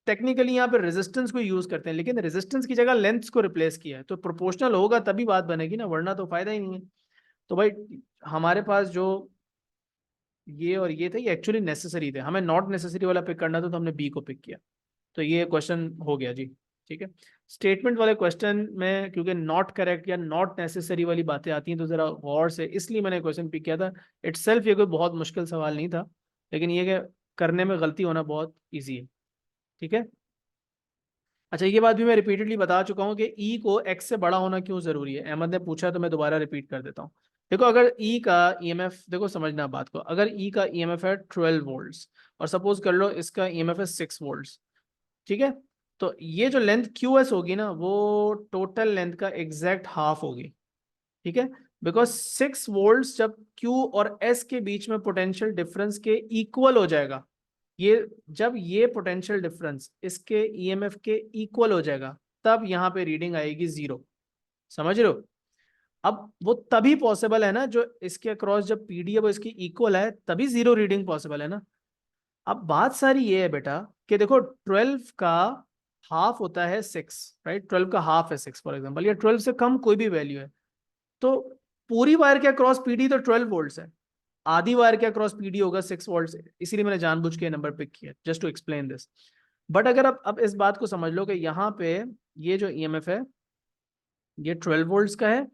टेक्निकली यहाँ पे रेजिस्टेंस को यूज करते हैं, लेकिन रेजिस्टेंस की जगह लेंथ को रिप्लेस किया है, तो प्रोपोर्शनल होगा तभी बात बनेगी ना, वरना तो फायदा ही नहीं है। तो भाई हमारे पास जो ये और ये थे ये एक्चुअली नेसेसरी थे, हमें नॉट नेसेसरी वाला पिक करना था तो हमने बी को पिक किया, तो ये क्वेश्चन हो गया जी। ठीक है, स्टेटमेंट वाले क्वेश्चन में क्योंकि नॉट करेक्ट या नॉट नेसेसरी वाली बातें आती हैं तो जरा गौर से, इसलिए मैंने क्वेश्चन पिक किया था। इटसेल्फ ये कोई बहुत मुश्किल सवाल नहीं था, लेकिन ये कि करने में गलती होना बहुत ईजी है। ठीक है, अच्छा ये बात भी मैं रिपीटेडली बता चुका हूँ कि ई को एक्स से बड़ा होना क्यों जरूरी है, अहमद ने पूछा तो मैं दोबारा रिपीट कर देता हूँ। देखो अगर ई का ईएमएफ, देखो समझना बात को, अगर ई का ईएमएफ है 12 वोल्ट्स और सपोज कर लो इसका ईएमएफ है 6 वोल्ट्स, ठीक है, तो ये जो लेंथ क्यू एस होगी ना वो टोटल लेंथ का एग्जैक्ट हाफ होगी। ठीक है, बिकॉज 6 वोल्ट्स जब क्यू और एस के बीच में पोटेंशियल डिफरेंस के इक्वल हो जाएगा, ये जब ये पोटेंशियल डिफरेंस इसके ईएमएफ के इक्वल हो जाएगा तब यहाँ पे रीडिंग आएगी 0। समझ रहे हो? अब वो तभी पॉसिबल है ना, जो इसके अक्रॉस जब पीडी है वो इसकी इक्वल है, तभी 0 रीडिंग पॉसिबल है ना। अब बात सारी ये है बेटा कि देखो 12 का हाफ होता है 6, राइट, 12 का हाफ है 6 फॉर एग्जाम्पल, या 12 से कम कोई भी वैल्यू है, तो पूरी वायर के अक्रॉस पीडी तो 12 वोल्ट्स है, आधी वायर के अक्रॉस पीडी होगा 6 वोल्ट्स, इसीलिए मैंने जानबूझ के नंबर पिक किया just to explain this. But अगर आप अब इस बात को समझ लो कि यहाँ पे ये जो ईएमएफ है ये 12 वोल्ट्स का है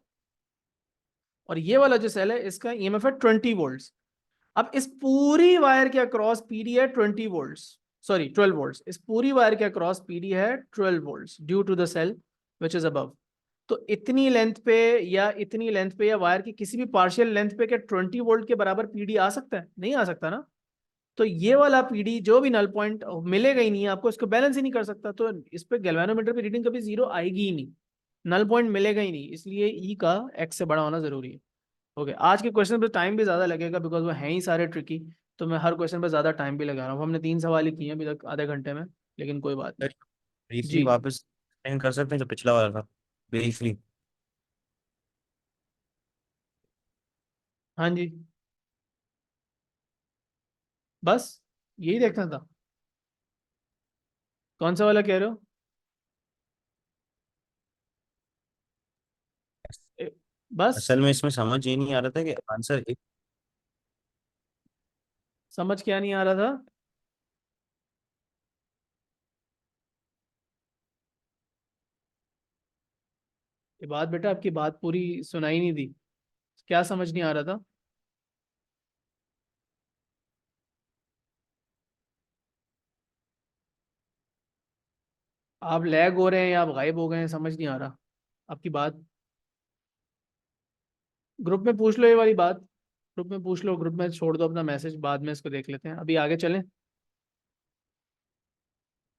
और ये वाला जो सेल है इसका ईएमएफ है 20 वोल्ट्स। अब इस पूरी वायर के अक्रॉस पीडी है 20 वोल्ट्स, सॉरी 12 वोल्ट्स, इस पूरी वायर के अक्रॉस पीडी है 12 volts due to the cell which is above. तो इतनी लेंथ पे या इतनी लेंथ पे या वायर की किसी भी पार्शियल लेंथ पे क्या 20 वोल्ट के बराबर पीडी आ सकता है? नहीं आ सकता ना। तो ये वाला पीडी जो भी नल पॉइंट मिलेगा ही नहीं आपको, इसको बैलेंस ही नहीं कर सकता, तो इस पे गैल्वेनोमीटर पे रीडिंग कभी 0 आएगी ही नहीं, नल पॉइंट मिलेगा ही नहीं, इसलिए ई का एक्स से बड़ा होना जरूरी है। ओके, आज के क्वेश्चन पे टाइम भी ज़्यादा लगेगा बिकॉज वो हैं ही सारे ट्रिकी, तो मैं हर क्वेश्चन पे ज़्यादा टाइम भी लगा रहा हूँ। हमने 3 सवाल ही किए हैं अभी तक आधे घंटे में, लेकिन कोई बात नहीं। ब्रीफली जी वापस एक्सप्लेन कर सकते हैं जो पिछला वाला था, ब्रीफली। हाँ जी, बस यही देखना था। कौन सा वाला कह रहे हो? ए, बस असल में इसमें समझ ये नहीं आ रहा था कि आंसर एक समझ क्या नहीं आ रहा था? ये बात बेटा आपकी बात पूरी सुनाई नहीं दी, क्या समझ नहीं आ रहा था? आप लैग हो रहे हैं या आप गायब हो गए हैं, समझ नहीं आ रहा आपकी बात। ग्रुप में पूछ लो ये वाली बात, ग्रुप में पूछ लो, ग्रुप में छोड़ दो अपना मैसेज, बाद में इसको देख लेते हैं, अभी आगे चलें।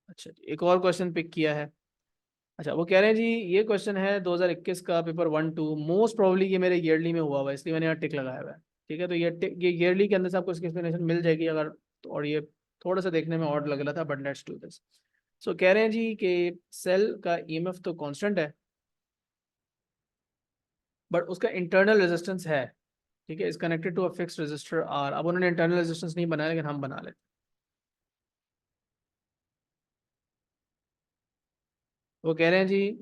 अच्छा जी, एक और क्वेश्चन पिक किया है। अच्छा वो कह रहे हैं जी ये क्वेश्चन है 2021 का पेपर 1-2, मोस्ट प्रोबेबली ये मेरे ईयरली में हुआ हुआ है इसलिए मैंने यहाँ टिक लगाया हुआ है। ठीक है, तो ये ईयरली के अंदर से आपको इसकी एक्सप्लेनेशन मिल जाएगी अगर, तो और ये थोड़ा सा देखने में ऑड लग रहा था, बट लेट्स डू दिस। सो कह रहे हैं जी कि सेल का ईएमएफ तो कांस्टेंट है बट उसका इंटरनल रेजिस्टेंस है, ठीक है, is connected to a fixed resistor R. अब उन्होंने इंटरनल रेजिस्टेंस नहीं बनाया लेकिन हम बना लेते। वो कह रहे हैं जी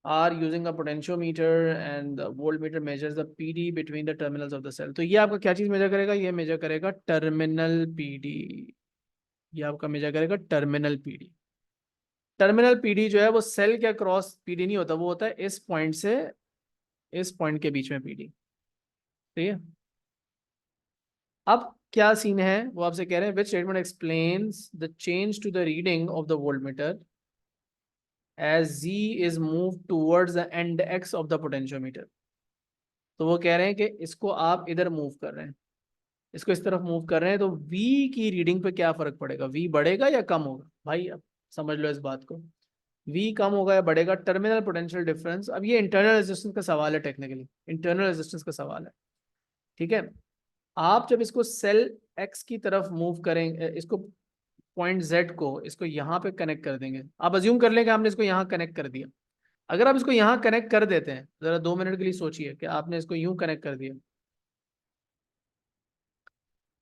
are using a potentiometer and the voltmeter measures the PD between the terminals of the cell। तो ये आपका क्या चीज मेजर करेगा? ये मेजर करेगा टर्मिनल पीडी, ये आपका मेजर करेगा टर्मिनल पीडी। टर्मिनल पीडी जो है वो सेल के क्रॉस पीडी नहीं होता, वो होता है इस पॉइंट से इस पॉइंट के बीच में पीडी। ठीक है, अब क्या सीन है वो आपसे कह रहे हैं, which statement explains the change to the reading of the voltmeter as z is moved towards the end x of the potentiometer। तो वो कह रहे हैं कि इसको आप इधर मूव कर रहे हैं, इसको इस तरफ मूव कर रहे हैं, तो वी की रीडिंग पे क्या फर्क पड़ेगा, वी बढ़ेगा या कम होगा भाई, अब समझ लो इस बात को, वी कम होगा या बढ़ेगा, टर्मिनल पोटेंशियल डिफरेंस। अब ये इंटरनल रेजिस्टेंस का सवाल है, टेक्निकली इंटरनल रेजिस्टेंस का सवाल है, ठीक है। आप जब इसको सेल एक्स की तरफ मूव करेंगे, इसको पॉइंट जेड को इसको यहाँ पे कनेक्ट कर देंगे, आप अज्यूम कर लेंगे हमने इसको यहाँ कनेक्ट कर दिया। अगर आप इसको यहाँ कनेक्ट कर देते हैं, जरा 2 मिनट के लिए सोचिए कि आपने इसको यूं कनेक्ट कर दिया,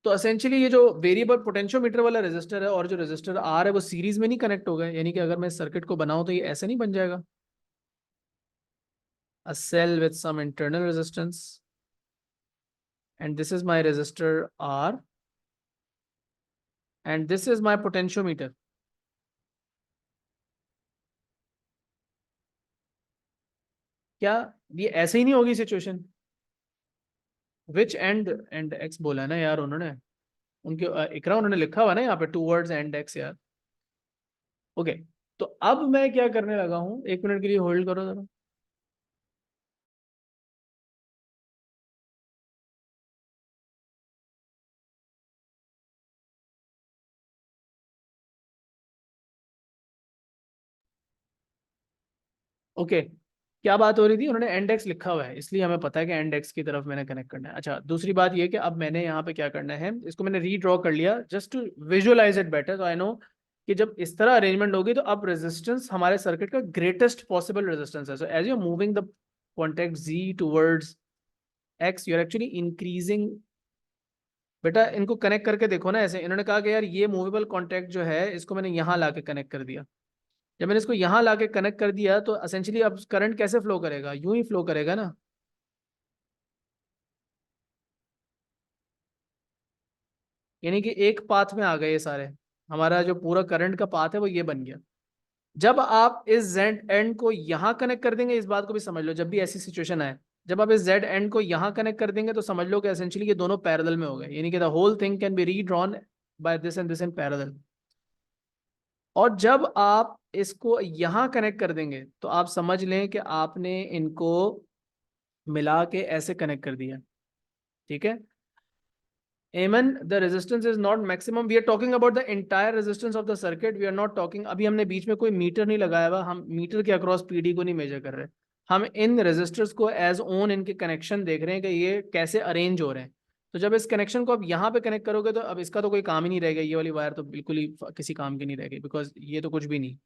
तो एसेंशियली ये जो वेरिएबल पोटेंशियोमीटर वाला रेजिस्टर है और जो रेजिस्टर आर है वो सीरीज में नहीं कनेक्ट हो गए, यानी कि अगर मैं सर्किट को बनाऊं तो ये ऐसे नहीं बन जाएगा, a cell with some internal resistance and this is my resistor R and this is my potentiometer. क्या ये ऐसे ही नहीं होगी सिचुएशन? विच एंड एक्स बोला है ना यार उन्होंने, उनके इकरा उन्होंने लिखा हुआ ना यहाँ पे टूवर्ड्स एंड एक्स यार। ओके, तो अब मैं क्या करने लगा हूँ, 1 मिनट के लिए होल्ड करो जरा। ओके, क्या बात हो रही थी, उन्होंने एंड एक्स लिखा हुआ है इसलिए हमें पता है कि एंड एक्स की तरफ मैंने कनेक्ट करना है। अच्छा, दूसरी बात ये कि अब मैंने यहाँ पे क्या करना है, इसको मैंने रीड्रॉ कर लिया just to visualise it better, तो आई नो कि जब इस तरह अरेंजमेंट होगी तो अब रेजिस्टेंस हमारे सर्किट का ग्रेटेस्ट पॉसिबल रेजिस्टेंस है। So as you moving the contact G towards X, you are actually increasing. बेटा इनको कनेक्ट करके देखो ना, ऐसे इन्होंने कहा कि यार ये मूवेबल कॉन्टेक्ट जो है इसको मैंने यहाँ ला के कनेक्ट कर दिया। जब मैंने इसको यहाँ लाके कनेक्ट कर दिया तो एसेंशियली अब करंट कैसे फ्लो करेगा, यूं ही फ्लो करेगा ना। यानी कि एक पाथ में आ गए ये सारे, हमारा जो पूरा करंट का पाथ है वो ये बन गया। जब आप इस जेड एंड को यहाँ कनेक्ट कर देंगे, इस बात को भी समझ लो, जब भी ऐसी सिचुएशन आए, जब आप इस जेड एंड को यहाँ कनेक्ट कर देंगे तो समझ लो कि एसेंशियली ये दोनों पैरेलल में हो गए, यानी कि the whole thing can be redrawn by this and this in parallel. और जब आप इसको यहाँ कनेक्ट कर देंगे तो आप समझ लें कि आपने इनको मिला के ऐसे कनेक्ट कर दिया, ठीक है। Amen, the resistance is not maximum, we are talking about the entire resistance of the circuit, we are not talking, अभी हमने बीच में कोई मीटर नहीं लगाया हुआ, हम मीटर के अक्रॉस पीडी को नहीं मेजर कर रहे, हम इन रेजिस्टर्स को एज ओन इनके कनेक्शन देख रहे हैं कि ये कैसे अरेंज हो रहे हैं। तो जब इस कनेक्शन को आप यहाँ पे कनेक्ट करोगे तो अब इसका तो कोई काम ही नहीं रहेगा, ये वाली वायर तो बिल्कुल ही किसी काम की नहीं रहेगी, बिकॉज ये तो कुछ भी नहीं।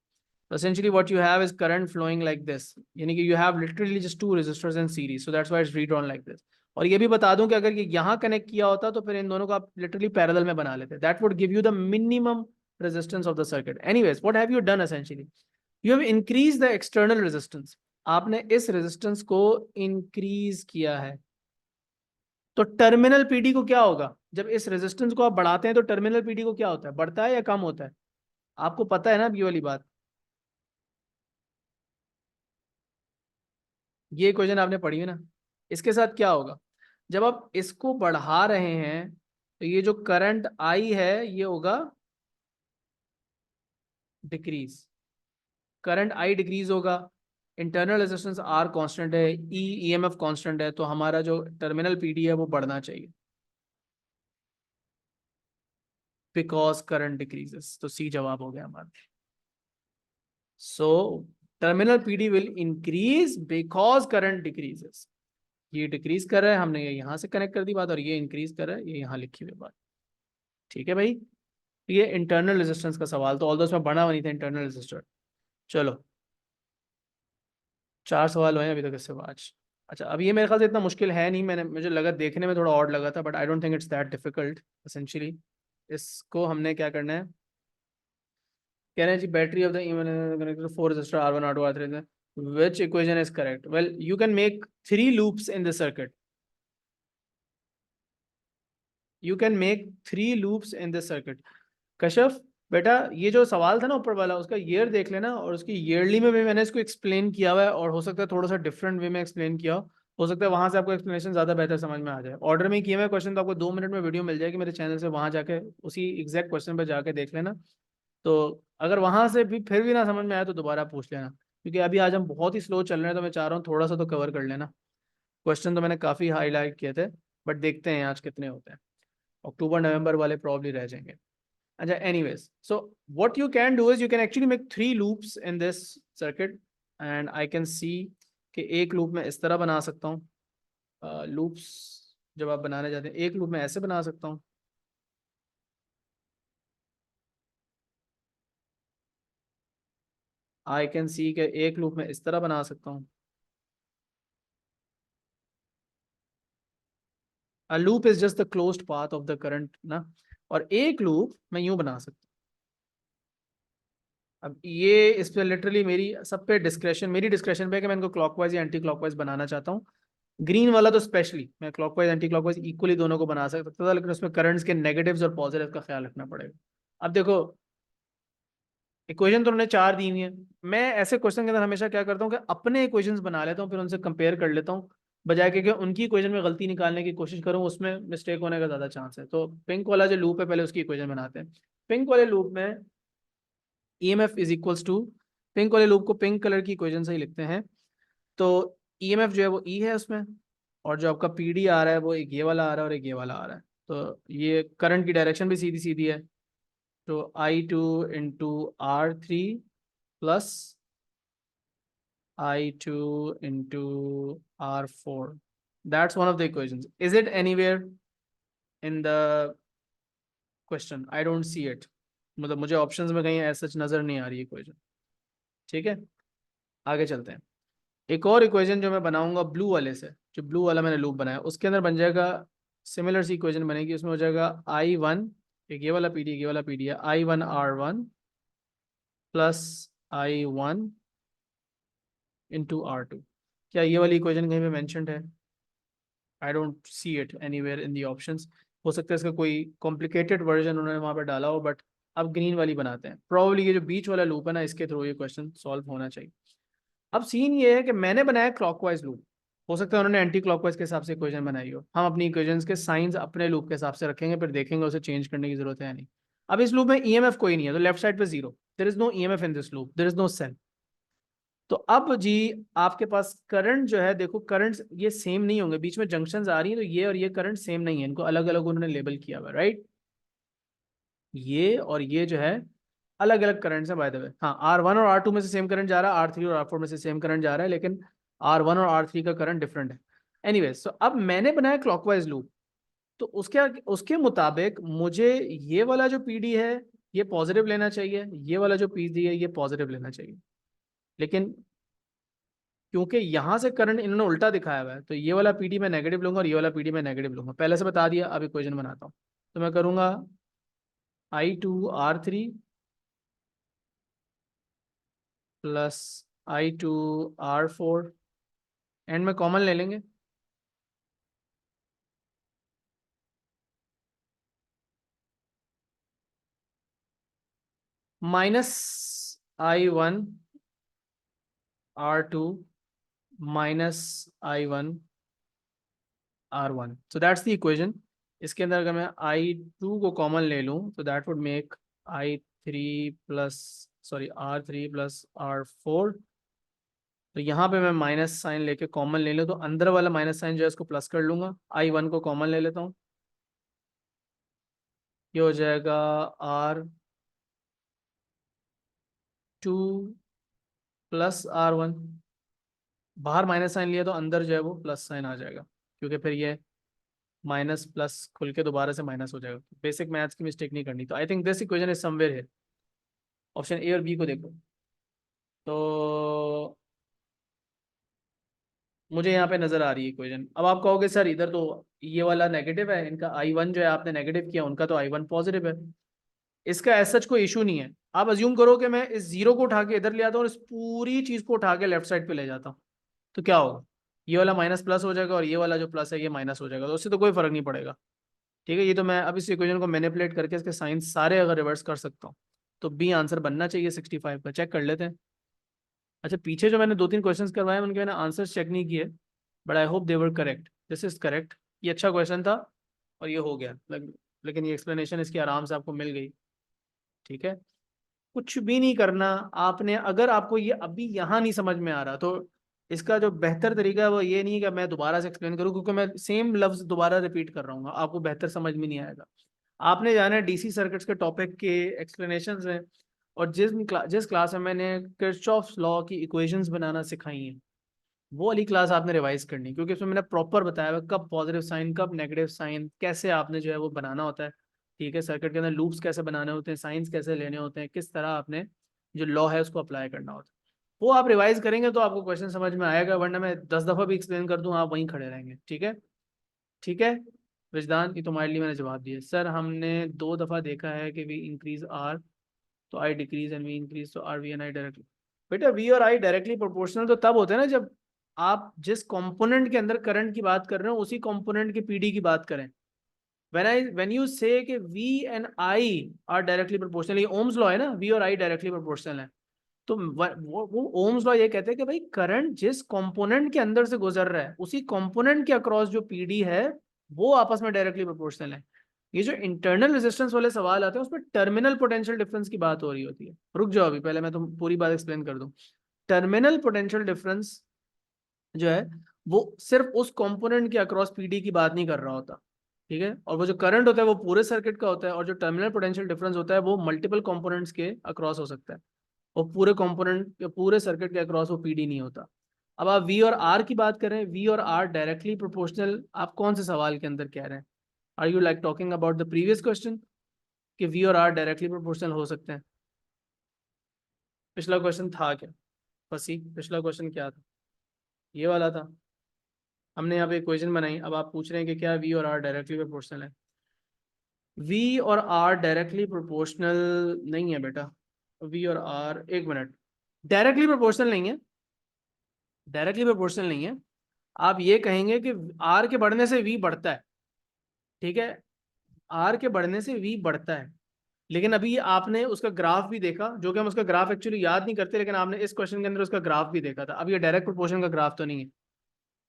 Essentially what you have is current flowing like this, यानी कि you have literally just two resistors in series, so that's why it's redrawn like this। और ये भी बता दूं कि अगर ये यहाँ कनेक्ट किया होता तो फिर इन दोनों को आप लिटरली पैरेलल में बना लेते, that would give you the minimum resistance of the circuit। Anyways, what have you done essentially? You have increased the external resistance, आपने इस रेजिस्टेंस को इंक्रीज किया है। तो टर्मिनल पीडी को क्या होगा, जब इस रेजिस्टेंस को आप बढ़ाते हैं तो टर्मिनल पीडी को क्या होता है, बढ़ता है या कम होता है? आपको पता है ना अब ये वाली बात, ये क्वेश्चन आपने पढ़ी है ना। इसके साथ क्या होगा, जब आप इसको बढ़ा रहे हैं तो ये जो करंट आई है ये होगा डिक्रीज, करंट आई डिक्रीज होगा, इंटरनल रेजिस्टेंस आर कांस्टेंट है, ईएमएफ कांस्टेंट है, तो हमारा जो टर्मिनल पीडी है वो बढ़ना चाहिए बिकॉज करंट डिक्रीजेस। तो सी जवाब हो गया हमारा। So terminal PD will increase because current decreases, ये डिक्रीज कर रहा है, हमने ये यहाँ से कनेक्ट कर दी बात, और ये इंक्रीज कर रहा है, ये यहाँ लिखी हुई बात, ठीक है भाई। ये इंटरनल रेजिस्टेंस का सवाल, तो ऑल दो इसमें बना हुआ नहीं था इंटरनल रेजिस्टर। चलो 4 सवाल हुए हैं अभी तक इससे आज। अच्छा, अब ये मेरे ख्याल से इतना मुश्किल है नहीं, मुझे लगा देखने में थोड़ा ऑड लगा था, but I don't think it's that difficult essentially. इसको हमने क्या करना है, कह रहे हैं जी battery of the connector 4 resistor R1 R2 R3, which equation is correct? Well, you can make 3 loops in the circuit, you can make 3 loops in the circuit। Kashaf बेटा ये जो सवाल था ना ऊपर वाला, उसका ईयर देख लेना, और उसकी ईयरली में भी मैंने इसको एक्सप्लेन किया हुआ है, और हो सकता है थोड़ा सा डिफरेंट वे में एक्सप्लेन किया हो सकता है वहां से आपको एक्सप्लेनेशन ज्यादा बेहतर समझ में आ जाए। ऑर्डर में किए हुए क्वेश्चन तो आपको 2 मिनट में वीडियो मिल जाएगी मेरे चैनल से, वहां जाके उसी एग्जैक्ट क्वेश्चन पर जाके देख लेना। तो अगर वहां से भी फिर भी ना समझ में आया तो दोबारा पूछ लेना, क्योंकि अभी आज हम बहुत ही स्लो चल रहे हैं, तो मैं चाह रहा हूँ थोड़ा सा तो कवर कर लेना। क्वेश्चन तो मैंने काफी हाईलाइट किए थे, बट देखते हैं आज कितने होते हैं। अक्टूबर नवंबर वाले प्रॉब्ली रह जाएंगे। अच्छा, anyways, so what you can do is you can actually make 3 loops in this circuit and I can see कि एक लूप में इस तरह बना सकता हूँ। लूप्स जब आप बनाने जाते हैं, एक लूप में ऐसे बना सकता हूँ, आई कैन सी के एक लूप में इस तरह बना सकता हूँ। A loop is just the closed path of the current ना, और एक लूप मैं यूं बना सकता हूँ। अब ये इस पे लिटरली मेरी सब पे डिस्क्रेशन, मेरी डिस्क्रेशन पे है कि मैं इनको क्लॉकवाइज या एंटी क्लॉकवाइज बनाना चाहता हूँ। ग्रीन वाला तो स्पेशली मैं क्लॉकवाइज एंटी क्लॉकवाइज इक्वली दोनों को बना सकता था, लेकिन उसमें करंट्स के नेगेटिव्स और पॉजिटिव का ख्याल रखना पड़ेगा। अब देखो, इक्वेशन तो उन्होंने 4 दी हुई है। मैं ऐसे क्वेश्चन के अंदर हमेशा क्या करता हूँ कि अपने इक्वेशंस बना लेता हूँ, फिर उनसे कंपेयर कर लेता हूँ, बजाय कि उनकी इक्वेशन में गलती निकालने की कोशिश करूँ, उसमें मिस्टेक होने का ज़्यादा चांस है। तो पिंक वाला जो लूप है, पहले उसकी इक्वेशन बनाते हैं। पिंक वाले लूप में EMF is equals to, pink वाले लूप को पिंक कलर की इक्वेशन से ही लिखते हैं। तो EMF जो है वो E है उसमें, और जो आपका PD आ रहा है वो एक ये वाला आ रहा है और एक ये वाला आ रहा है। तो ये करंट की डायरेक्शन भी सीधी सीधी है। तो I2 into R3 plus I2 into R4. That's one of the equations. Is it anywhere in the question? I don't see it. मतलब मुझे ऑप्शंस में कहीं ऐसा नजर नहीं आ रही इक्वेशन। ठीक है, आगे चलते हैं। एक और इक्वेशन जो मैं बनाऊंगा ब्लू वाले से, जो ब्लू वाला मैंने लूप बनाया, उसके अंदर बन जाएगा सिमिलर सी इक्वेशन बनेगी। उसमें हो जाएगा I1, एक ये वाला PD, ये वाला PD है, I1 R1 plus I1 into R2। क्या ये वाली इक्वेशन कहीं पे मेंशन्ड है? I don't see it anywhere in the options. हो सकता है इसका कोई कॉम्प्लिकेटेड वर्जन उन्होंने वहाँ पर डाला हो, बट अब ग्रीन वाली बनाते हैं। प्रॉब्ली ये जो बीच वाला लूप है ना, इसके थ्रू ये क्वेश्चन सॉल्व होना चाहिए। अब सीन ये है कि मैंने बनाया क्लॉकवाइज लूप, हो सकता है उन्होंने एंटी क्लॉकवाइज के हिसाब से इक्वेशन बनाई हो। हम अपनी इक्वेशंस के साइंस अपने लूप के हिसाब से रखेंगे, फिर देखेंगे उसे चेंज करने की जरूरत है नहीं। अब इस लूप में EMF कोई नहीं है, तो लेफ्ट साइड पे 0, there is no EMF in this loop, there is no cell. तो अब जी आपके पास करंट जो है, देखो करंट्स ये सेम नहीं होंगे, बीच में जंक्शंस आ रही हैं, तो ये और ये करंट सेम नहीं है, इनको अलग अलग उन्होंने लेबल किया हुआ है, राइट। ये और ये जो है अलग अलग करंट्स है बाय द वे। हाँ, R1 और R2 में से सेम करंट जा रहा है, R3 और R4 में से सेम करंट जा रहा है, लेकिन R1 और R3 का करंट डिफरेंट है। एनीवेज, सो अब मैंने बनाया क्लॉकवाइज लूप, तो उसके उसके मुताबिक मुझे ये वाला जो PD है ये पॉजिटिव लेना चाहिए, ये वाला जो PD है ये पॉजिटिव लेना चाहिए। लेकिन क्योंकि यहाँ से करंट इन्होंने उल्टा दिखाया हुआ है, तो ये वाला PD मैं नेगेटिव लूंगा और ये वाला PD मैं नेगेटिव लूंगा, पहले से बता दिया। अब इक्वेशन बनाता हूँ, तो मैं करूँगा I2 R3 plus I2 R4, and में कॉमन ले लेंगे, minus I1 R2 minus I1 R1। So that's the equation. इसके अंदर अगर मैं I2 को कॉमन ले लूँ तो that would make I3 plus R3 plus R4। तो यहाँ पे मैं माइनस साइन लेके कॉमन ले लूँ, तो अंदर वाला माइनस साइन जो है इसको प्लस कर लूंगा। I1 को कॉमन ले लेता हूँ, ये हो जाएगा R2 प्लस R1। बाहर माइनस साइन लिया तो अंदर जो है वो प्लस साइन आ जाएगा, क्योंकि फिर ये माइनस प्लस खुल के दोबारा से माइनस हो जाएगा। बेसिक मैथ्स की मिस्टेक नहीं करनी। तो I think this equation is somewhere है। ऑप्शन A और B को देखो, तो मुझे यहाँ पे नजर आ रही है इक्वेशन। अब आप कहोगे सर इधर तो ये वाला नेगेटिव है, इनका I1 जो है आपने नेगेटिव किया, उनका तो I1 पॉजिटिव है। इसका एज सच कोई इशू नहीं है। आप अज्यूम करो कि मैं इस 0 को उठा के इधर ले आता हूँ और इस पूरी चीज को उठा के लेफ्ट साइड पे ले जाता हूँ, तो क्या होगा? ये वाला माइनस प्लस हो जाएगा और ये वाला जो प्लस है ये माइनस हो जाएगा, तो उससे तो कोई फर्क नहीं पड़ेगा। ठीक है, ये तो मैं अब इस इक्वेशन को मैनिपुलेट करके इसके साइंस सारे अगर रिवर्स कर सकता हूँ, तो B आंसर बनना चाहिए 65 का। चेक कर लेते हैं। अच्छा, पीछे जो मैंने 2-3 क्वेश्चंस करवाए उनके मैंने आंसर्स चेक नहीं किए, but I hope they were correct. This is correct. ये अच्छा क्वेश्चन था और ये हो गया, लेकिन ये एक्सप्लेनेशन इसकी आराम से आपको मिल गई। ठीक है, कुछ भी नहीं करना आपने। अगर आपको ये अभी यहाँ नहीं समझ में आ रहा, तो इसका जो बेहतर तरीका है वो ये नहीं है कि मैं दोबारा से एक्सप्लेन करूँ, क्योंकि मैं सेम लफ्ज दोबारा रिपीट कर रहा हूँ, आपको बेहतर समझ में नहीं आएगा। आपने जाना है डीसी सर्किट्स के टॉपिक के एक्सप्लेनेशंस में, और जिस क्लास में मैंने किरचॉफ्स लॉ की इक्वेशंस बनाना सिखाई हैं, वो वाली क्लास आपने रिवाइज करनी, क्योंकि उसमें मैंने प्रॉपर बताया हुआ कब पॉजिटिव साइन कब नेगेटिव साइन कैसे आपने जो है वो बनाना होता है। ठीक है, सर्किट के अंदर लूप्स कैसे बनाने होते हैं, साइंस कैसे लेने होते हैं, किस तरह आपने जो लॉ है उसको अप्लाई करना होता है। वो आप रिवाइज करेंगे तो आपको क्वेश्चन समझ में आएगा, वरना मैं 10 दफ़ा भी एक्सप्लेन कर दूं आप वहीं खड़े रहेंगे। ठीक है, ठीक है। विजदान, ये तुम्हारे लिए मैंने जवाब दिया। सर हमने 2 दफ़ा देखा है कि वी इंक्रीज आर तो I decrease and V increase तो R V and I directly. बेटा वी और आई डायरेक्टली प्रोपोर्शनल तो तब होते हैं ना जब आप जिस कंपोनेंट के अंदर करंट की बात कर रहे हो उसी कंपोनेंट के पीडी की बात करें। when you say कि V and I are directly proportional, ये ओम्स लॉ है ना, V और I डायरेक्टली प्रोपोर्शनल है, तो वो ओम्स लॉ ये कहते हैं कि भाई करंट जिस कंपोनेंट के अंदर से गुजर रहा है उसी कंपोनेंट के अक्रॉस जो पीडी है वो आपस में डायरेक्टली प्रोपोर्शनल है। ये जो इंटरनल रेजिस्टेंस वाले सवाल आते हैं उसमें टर्मिनल पोटेंशियल डिफरेंस की बात हो रही होती है। रुक जाओ, अभी पहले मैं तुम पूरी बात एक्सप्लेन कर दूं। टर्मिनल पोटेंशियल डिफरेंस जो है वो सिर्फ उस कंपोनेंट के अक्रॉस पीडी की बात नहीं कर रहा होता। ठीक है, और वो जो करंट होता है वो पूरे सर्किट का होता है, और जो टर्मिनल पोटेंशियल डिफरेंस होता है वो मल्टीपल कंपोनेंट्स के अक्रॉस हो सकता है, और पूरे कंपोनेंट पूरे सर्किट के अक्रॉस वो पीडी नहीं होता। अब आप वी और आर की बात करें, वी और आर डायरेक्टली प्रोपोर्शनल, आप कौन से सवाल के अंदर कह रहे हैं? Are you like talking about the previous question कि वी और आर डायरेक्टली प्रोपोर्शनल हो सकते हैं? पिछला क्वेश्चन था क्या फसी? पिछला क्वेश्चन क्या था? ये वाला था। हमने यहाँ पे इक्वेशन बनाई, अब आप पूछ रहे हैं कि क्या वी और आर डायरेक्टली प्रोपोर्शनल है? वी और आर डायरेक्टली प्रोपोर्शनल नहीं है बेटा। वी और आर, एक मिनट, डायरेक्टली प्रोपोर्शनल नहीं है, डायरेक्टली प्रोपोर्शनल नहीं है। आप ये कहेंगे कि आर के बढ़ने से वी बढ़ता है। ठीक है, आर के बढ़ने से वी बढ़ता है, लेकिन अभी आपने उसका ग्राफ भी देखा, जो कि हम उसका ग्राफ एक्चुअली याद नहीं करते, लेकिन आपने इस क्वेश्चन के अंदर उसका ग्राफ भी देखा था। अब ये डायरेक्ट प्रोपोर्शन का ग्राफ तो नहीं है।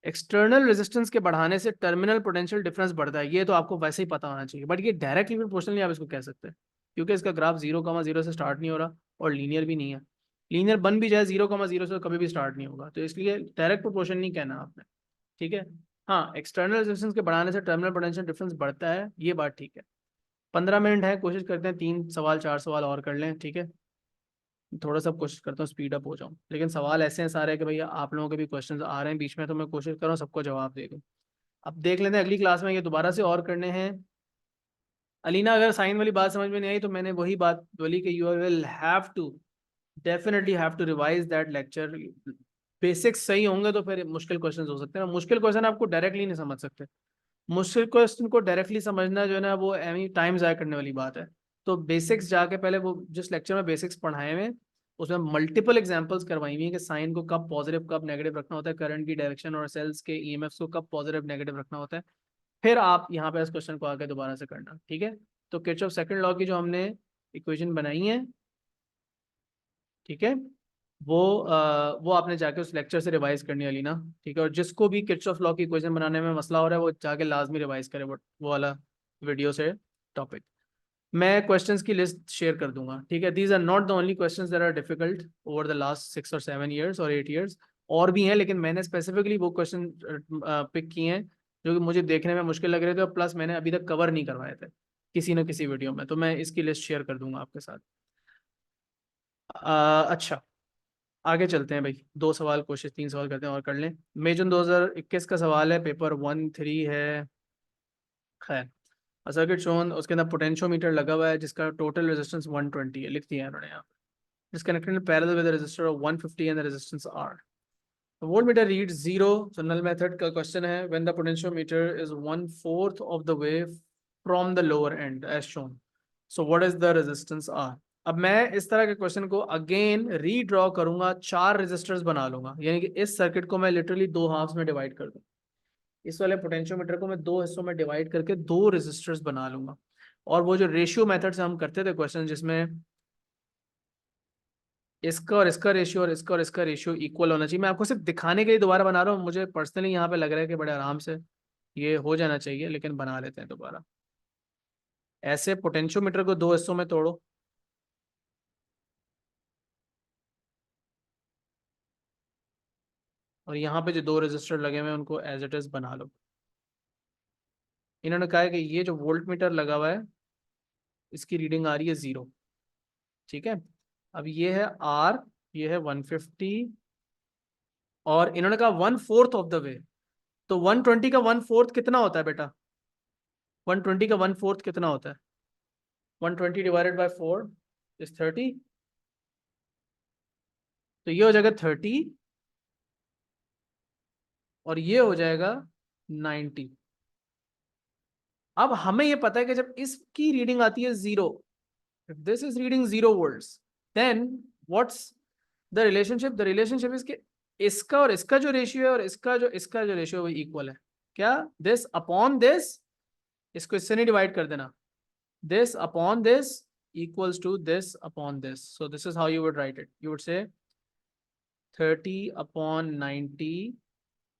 एक्सटर्नल रेजिस्टेंस के बढ़ाने से टर्मिनल पोटेंशियल डिफरेंस बढ़ता है, ये तो आपको वैसे ही पता होना चाहिए, बट ये डायरेक्टली प्रोपोर्शनल नहीं आप इसको कह सकते, क्योंकि इसका ग्राफ 0,0 से स्टार्ट नहीं हो रहा और लीनियर भी नहीं है। लीनियर बन भी जाए 0,0 से कभी भी स्टार्ट नहीं होगा, तो इसलिए डायरेक्ट प्रोपोर्शन नहीं कहना आपने। ठीक है, हाँ, एक्सटर्नल रेजिस्टेंस के बढ़ाने से टर्मिनल पोटेंशियल डिफरेंस बढ़ता है, ये बात ठीक है। 15 मिनट है, कोशिश करते हैं 3 सवाल 4 सवाल और कर लें। ठीक है, थोड़ा सा कोशिश करता हूँ स्पीड अप हो जाऊँ, लेकिन सवाल ऐसे हैं सारे कि भैया आप लोगों के भी क्वेश्चंस आ रहे हैं बीच में, तो मैं कोशिश कर रहा हूँ सबको जवाब दे दूँ। अब देख लेते हैं अगली क्लास में ये दोबारा से और करने हैं। अलीना, अगर साइन वाली बात समझ में नहीं आई तो मैंने वही बात बोली कि you will have to definitely have to revise that lecture. Basics सही होंगे तो फिर मुश्किल क्वेश्चंस हो सकते हैं, मुश्किल क्वेश्चन आपको डायरेक्टली नहीं समझ सकते। मुश्किल क्वेश्चन को डायरेक्टली समझना जो है ना वो एमी टाइम ज़ाया करने वाली बात है। तो बेसिक्स जाके पहले वो जिस लेक्चर में बेसिक्स पढ़ाए हुए उसमें मल्टीपल एग्जांपल्स करवाई हुई हैं कि साइन को कब पॉजिटिव कब नेगेटिव रखना होता है, करंट की डायरेक्शन और सेल्स के ईएमएफ्स को कब पॉजिटिव नेगेटिव रखना होता है। फिर आप यहाँ पे इस क्वेश्चन को आगे दोबारा से करना। ठीक है, तो किरचॉफ सेकंड लॉ की जो हमने इक्वेशन बनाई है, ठीक है, वो आपने जाके उस लेक्चर से रिवाइज करनी वाली ना। ठीक है, और जिसको भी किरचॉफ लॉ की इक्वेशन बनाने में मसला हो रहा है वो जाके लाजमी रिवाइज करे वो वाला वीडियो से टॉपिक। मैं क्वेश्चंस की लिस्ट शेयर कर दूंगा। ठीक है, these are not the only questions that are difficult over the last 6 और 7 years और 8 years, और भी हैं, लेकिन मैंने स्पेसिफिकली वो क्वेश्चन पिक किए हैं जो कि मुझे देखने में मुश्किल लग रहे थे, और प्लस मैंने अभी तक कवर नहीं करवाए थे किसी न किसी वीडियो में, तो मैं इसकी लिस्ट शेयर कर दूंगा आपके साथ। अच्छा, आगे चलते हैं भाई, 2 सवाल कोशिश 3 सवाल करते हैं और कर लें। मई जून 2021 का सवाल है, पेपर 1-3 है। खैर, सर्किट शोन, उसके अंदर पोटेंशियोमीटर लगा हुआ है जिसका टोटल रेजिस्टेंस 120 है, लिख दिया है उन्होंने यहाँ पे। Disconnected in parallel with a resistor of 150 and the resistance R. The voltmeter reads 0. So null method का क्वेश्चन है when the potentiometer is 1/4 of the way from the lower end as shown. So what is the resistance R? अब मैं इस तरह के question को again redraw करूंगा, 4 resistors बना लूंगा, यानी कि इस सर्किट को मैं लिटरली 2 हाफ्स में डिवाइड कर दूं। इस वाले पोटेंशियोमीटर को मैं 2 हिस्सों में डिवाइड करके 2 रेजिस्टर्स बना लूंगा, और वो जो रेशियो मेथड से हम करते थे क्वेश्चन जिसमें इसका और इसका रेशियो और इसका और इसका रेशियो इक्वल होना चाहिए, मैं आपको सिर्फ दिखाने के लिए दोबारा बना रहा हूँ, मुझे पर्सनली यहाँ पे लग रहा है कि बड़े आराम से ये हो जाना चाहिए, लेकिन बना लेते हैं दोबारा। ऐसे पोटेंशियोमीटर को 2 हिस्सों में तोड़ो, और यहाँ पे जो 2 रजिस्टर लगे हुए हैं उनको एज इट इज बना लो। इन्होंने कहा है कि ये जो वोल्ट मीटर लगा हुआ है इसकी रीडिंग आ रही है 0, ठीक है। अब ये है R, ये है 150, और इन्होंने कहा 1/4 ऑफ द वे। तो 120 का 1/4 कितना होता है बेटा? 120 का 1/4 कितना होता है? 120 डिवाइडेड बाय 4 इज 30, तो ये हो जाएगा 30 और ये हो जाएगा 90। अब हमें ये पता है कि जब इसकी रीडिंग आती है 0, if this is reading 0 volts, then what's the relationship? The relationship is कि इसका और इसका जो रेशियो है और इसका जो रेशियो है वो इक्वल है। क्या? this अपॉन this, इसको इससे नहीं डिवाइड कर देना, this upon this equals to this upon this. So this is how you would write it. You would say 30 upon 90,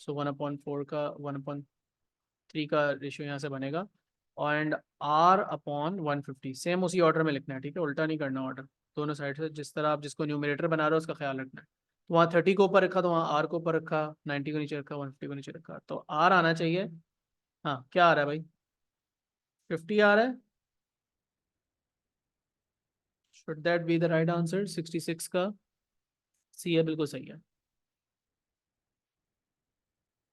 so 1/4 का 1/3 का रेशियो यहाँ से बनेगा, एंड R अपॉन 150। सेम उसी ऑर्डर में लिखना है, ठीक है, उल्टा नहीं करना ऑर्डर, दोनों साइड से जिस तरह आप जिसको न्यूमरेटर बना रहे हो उसका ख्याल रखना है। तो वहाँ 30 को ऊपर रखा तो वहाँ R को ऊपर रखा, 90 को नीचे रखा, 150 को नीचे रखा, तो R आना चाहिए। हाँ, क्या आ रहा है भाई? 50 आ रहा है। Should that be the right answer? 66 का सी है, बिल्कुल सही है।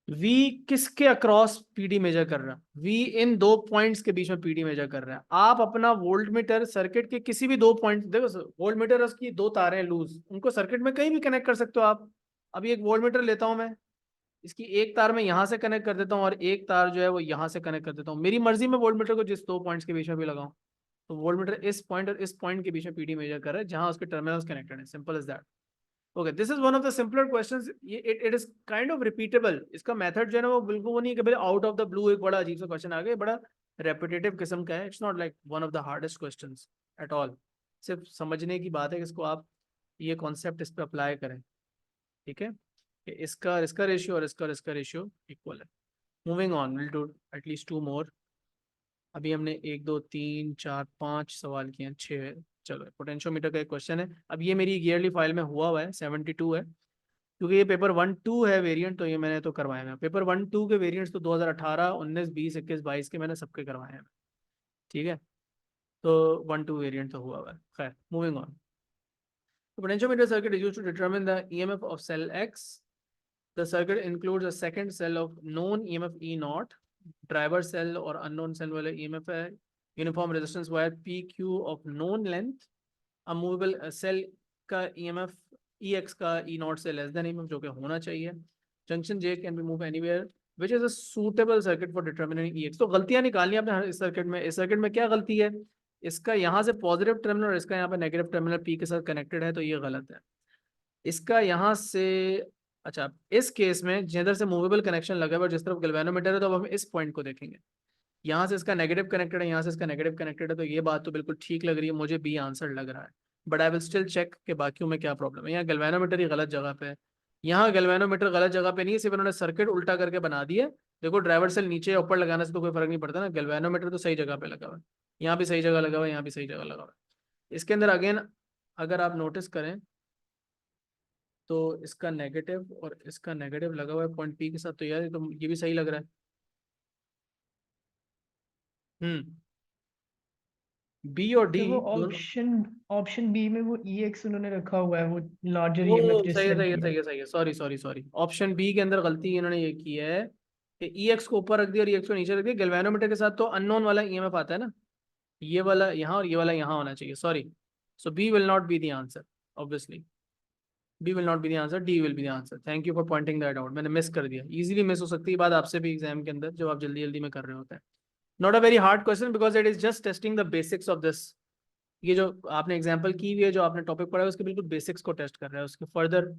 V किसके अक्रॉस पीडी मेजर कर रहा है? V इन 2 पॉइंट्स के बीच में पीडी मेजर कर रहा है। आप अपना वोल्ट मीटर सर्किट के किसी भी 2 पॉइंट, देखो वोल्ट मीटर उसकी 2 तारें लूज, उनको सर्किट में कहीं भी कनेक्ट कर सकते हो आप। अभी एक वोल्ट मीटर लेता हूं मैं, इसकी एक तार में यहाँ से कनेक्ट कर देता हूँ और एक तार जो है वो यहाँ से कनेक्ट कर देता हूँ। मेरी मर्जी में वोल्ट मीटर को जिस 2 पॉइंट्स के बीच में भी लगाऊं, तो वोल्ट मीटर इस पॉइंट और इस पॉइंट के बीच में पीडी मेजर कर रहा है जहां उसके टर्मिनल्स कनेक्टेड है। Simple is that. Okay, this is one of the simpler questions. ये it is kind of repeatable. इसका मेथड जो है ना वो बिल्कुल वो नहीं है कि भाई आउट ऑफ द ब्लू एक बड़ा अजीब सा क्वेश्चन आ गया, बड़ा रेपिटेटिव किस्म का है। It's not like one of the hardest questions at all. सिर्फ समझने की बात है कि इसको आप ये कॉन्सेप्ट इस पर अप्लाई करें, ठीक है, कि इसका रेशियो और इसका रेशियो इक्वल है। Moving on, will do at least 2 मोर। अभी हमने 1 2 3 4 5 सवाल किए हैं, 6। चलो, पोटेंशियोमीटर का एक क्वेश्चन है। अब ये मेरी ईयरली फाइल में हुआ है, 72 है, क्योंकि ये पेपर 1-2 है वेरिएंट, तो ये मैंने तो करवाए हैं। पेपर 1-2 के वेरिएंट्स तो 2018, 19, 20, 21, 22 के मैंने सबके करवाए हैं, ठीक है। तो 1-2 वेरिएंट तो हुआ है। खैर, moving on. Potentiometer circuit is used to determine the EMF of cell X. The circuit includes a second cell of known EMF E0, driver cell और unknown cell वाले EMF है, uniform resistance wire PQ of known length, a movable cell का EMF EX का E0 से less than EMF जो कि होना चाहिए, junction J can be moved anywhere, which is a suitable circuit for determining EX। तो गलतियां निकालनी आपने इस सर्किट में। इस सर्किट में क्या गलती है? इसका यहाँ से पॉजिटिव टर्मिनल और इसका यहाँ पे नेगेटिव टर्मिनल P के साथ कनेक्टेड है, तो ये गलत है। इसका यहाँ से, अच्छा, इस केस में जिधर से मूवेबल कनेक्शन लगा हुआ है, जिस तरफ गैल्वेनोमीटर है, तो अब हम इस पॉइंट को देखेंगे। यहाँ से इसका नेगेटिव कनेक्टेड है, यहाँ से इसका नेगेटिव कनेक्टेड है, तो ये बात तो बिल्कुल ठीक लग रही है मुझे, बी आंसर लग रहा है। But I will still check कि बाकियों में क्या प्रॉब्लम है। यहाँ गैल्वेनोमीटर ही गलत जगह पे है। यहाँ गैल्वेनोमीटर गलत जगह पे नहीं है, सिर्फ उन्होंने सर्किट उल्टा करके बना दिया। देखो, ड्राइवर सेल नीचे या ऊपर लगाने से तो कोई फर्क नहीं पड़ता ना, गैल्वेनोमीटर तो सही जगह पे लगा हुआ है, यहाँ भी सही जगह लगा हुआ है, यहाँ भी सही जगह लगा हुआ है। इसके अंदर अगेन अगर आप नोटिस करें तो इसका नेगेटिव और इसका नेगेटिव लगा हुआ है पॉइंट P के साथ, तो यार तो ये भी सही लग रहा है। बी और डी तो वो दोनों, ऑप्शन बी में वो EX उन्होंने रखा हुआ है, वो लार्जर वो EMF सही है, जिस सही है, की सही है, सही है, सॉरी, ऑप्शन बी के अंदर गलती इन्होंने ये की है कि EX को ऊपर रख दिया और EX को नीचे रख दिया। गैल्वेनोमीटर के साथ तो अननोन वाला EMF आता है ना, ये वाला यहाँ और ये वाला यहाँ होना चाहिए, sorry. So B will not be the answer, obviously B will not be the answer, D will be the answer. Thank you for pointing that out, मैंने मिस कर दिया। इजीली मिस हो सकती है बात आपसे भी एग्जाम के अंदर, जब आप जल्दी जल्दी में कर रहे होते हैं। Not a very hard question because it is just testing the basics of this. ये जो आपने एग्जाम्पल की हुई है, जो आपने टॉपिक पढ़ा है, उसके बिल्कुल बेसिक्स को टेस्ट कर रहा है, उसके फर्दर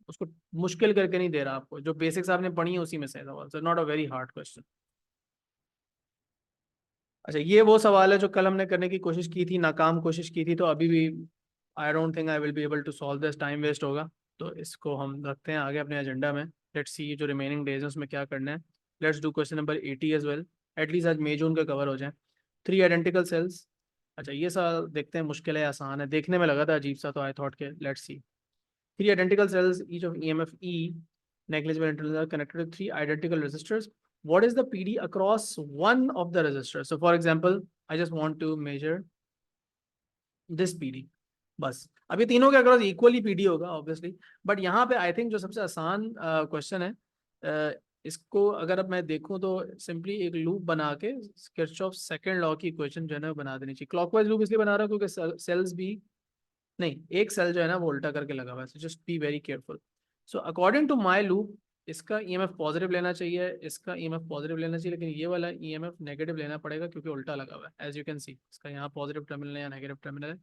उसको मुश्किल करके नहीं दे रहा आपको। जो बेसिक्स आपने पढ़ी है उसी में से सवाल, so not a very hard question. अच्छा, ये वो सवाल है जो कल हमने करने की कोशिश की थी, नाकाम कोशिश की थी, तो अभी भी I don't think I will be able to solve this, time waste होगा, तो इसको हम रखते हैं आगे अपने एजेंडा में। लेट्स सी जो रिमेनिंग डेज है उसमें क्या करना है। Let's do question number 80 as well, at least आज मई जून का कवर हो जाए। 3 आइडेंटिकल सेल्स। अच्छा, ये सवाल देखते हैं मुश्किल है आसान है, देखने में लगा था अजीब सा, तो आई थॉट के let's see. 3 identical sales each of EMF E negligible intervals are connected to 3 identical resistors. What is the PD across one of the resistors? So for example, I just want to measure this PD. बस अब ये तीनों के across equally PD होगा obviously, but यहाँ पे I think जो सबसे आसान क्वेश्चन है, इसको अगर अब मैं देखूं तो सिंपली एक लूप बना के किरचॉफ सेकंड लॉ की इक्वेशन जो है ना बना देनी चाहिए। क्लॉकवाइज लूप इसलिए बना रहा हूँ क्योंकि सेल्स भी नहीं, एक सेल जो है ना वो उल्टा करके लगा हुआ है, so just be very careful. So according to my loop इसका ईएमएफ पॉजिटिव लेना चाहिए, इसका ईएमएफ पॉजिटिव लेना चाहिए, लेकिन ये वाला ईएमएफ नेगेटिव लेना पड़ेगा क्योंकि उल्टा लगा हुआ है। एज यू कैन सी इसका यहाँ पॉजिटिव टर्मिनल है या नेगेटिव टर्मिनल है,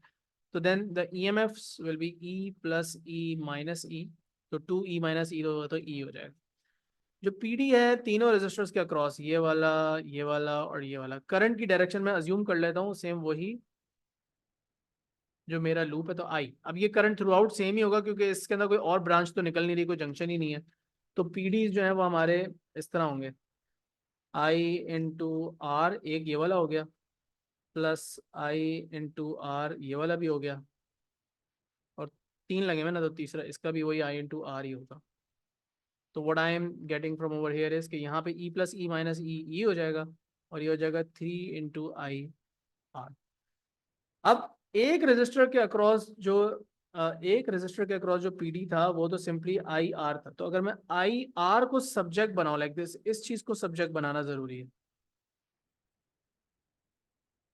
तो then the EMFs will be E plus E minus E, तो 2E minus E तो E हो जाएगा। जो PD है तीनों रेजिस्टर्स के अक्रॉस, ये वाला और ये वाला, करंट की डायरेक्शन में अज्यूम कर लेता हूँ सेम वही जो मेरा लूप है, तो I। अब ये करंट थ्रू आउट सेम ही होगा क्योंकि इसके अंदर कोई और ब्रांच तो निकल नहीं रही, कोई जंक्शन ही नहीं है, तो PD जो है वो हमारे इस तरह होंगे, I इंटू R, एक ये वाला हो गया, प्लस I इंटू R ये वाला भी हो गया, और 3 लगे हुए ना, तो तीसरा इसका भी वही I इंटू R ही होगा। तो what I am getting from over here is कि यहाँ पे E plus E minus E हो जाएगा, और ये हो जाएगा 3 इंटू I R। अब एक रेजिस्टर के अक्रॉस जो PD था वो तो सिंपली IR था, तो अगर मैं IR को सब्जेक्ट बनाऊं लाइक दिस, इस चीज को सब्जेक्ट बनाना जरूरी है,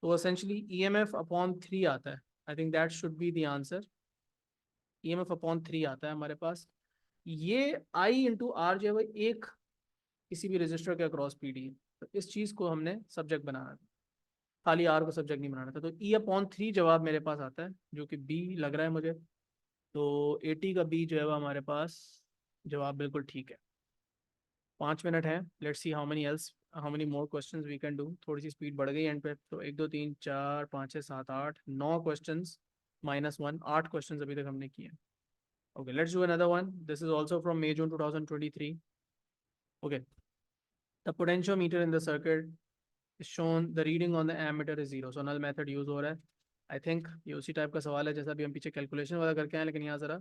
तो एसेंशियली EMF अपॉन 3 आता है। I think that should be the answer. EMF upon 3 आता है हमारे पास। ये I इंटू आर जो है वो एक किसी भी रजिस्टर के अक्रॉस PD है, तो इस चीज़ को हमने सब्जेक्ट बनाना था, खाली R को सब्जेक्ट नहीं बनाना था। तो E अपॉन 3 जवाब मेरे पास आता है जो कि B लग रहा है मुझे, तो 80 का B जो है वो हमारे पास जवाब बिल्कुल ठीक है। 5 मिनट है, let's see how many more questions we can do. थोड़ी सी स्पीड बढ़ गई एंड पे, तो 1 2 3 4 5 6 7 8 9 क्वेश्चंस -1, 8 क्वेश्चंस अभी तक हमने किए। Okay, let's do another one. This is also from May June 2023. Okay, the potentiometer in the circuit is shown, the reading on the ammeter is 0. So null method use हो रहा है। I think ये उसी type का सवाल है जैसा भी हम पीछे कैलकुलेशन वाला करके आए, लेकिन यहाँ जरा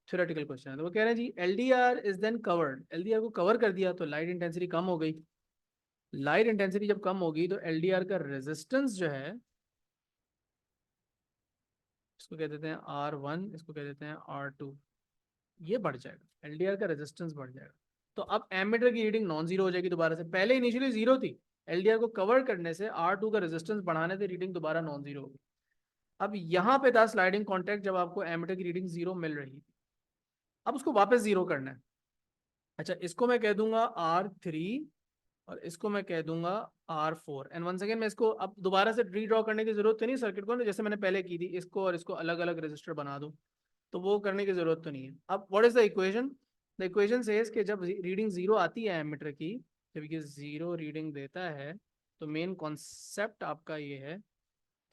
थ्योरेटिकल क्वेश्चन है। तो वो कह रहे हैं जी LDR is then covered, LDR को कवर कर दिया तो लाइट इंटेंसिटी कम हो गई। लाइट इंटेंसिटी जब कम होगी तो LDR का रेजिस्टेंस जो है, इसको कह देते हैं R1, इसको कह देते हैं R2, ये बढ़ जाएगा, LDR का रेजिस्टेंस बढ़ जाएगा। तो अब एमीटर की रीडिंग नॉन जीरो हो जाएगी दोबारा से, पहले इनिशियली जीरो थी, LDR को कवर करने से R2 का रेजिस्टेंस बढ़ाने से रीडिंग दोबारा नॉन जीरो होगी। अब यहाँ पे था स्लाइडिंग कॉन्टैक्ट, जब आपको एमीटर की रीडिंग जीरो मिल रही थी, अब उसको वापस जीरो करना है। अच्छा, इसको मैं कह दूंगा R3 और इसको मैं कह दूंगा R4, एंड वन सेकेंड मैं इसको अब दोबारा से रीड्रॉ करने की जरूरत तो नहीं सर्किट को, जैसे मैंने पहले की थी, इसको और इसको अलग अलग रजिस्टर बना दूं, तो वो करने की जरूरत तो नहीं है। अब what is the equation? The equation says कि जब रीडिंग जीरो आती है एमीटर की, जब ये जीरो रीडिंग देता है, तो मेन कॉन्सेप्ट आपका ये है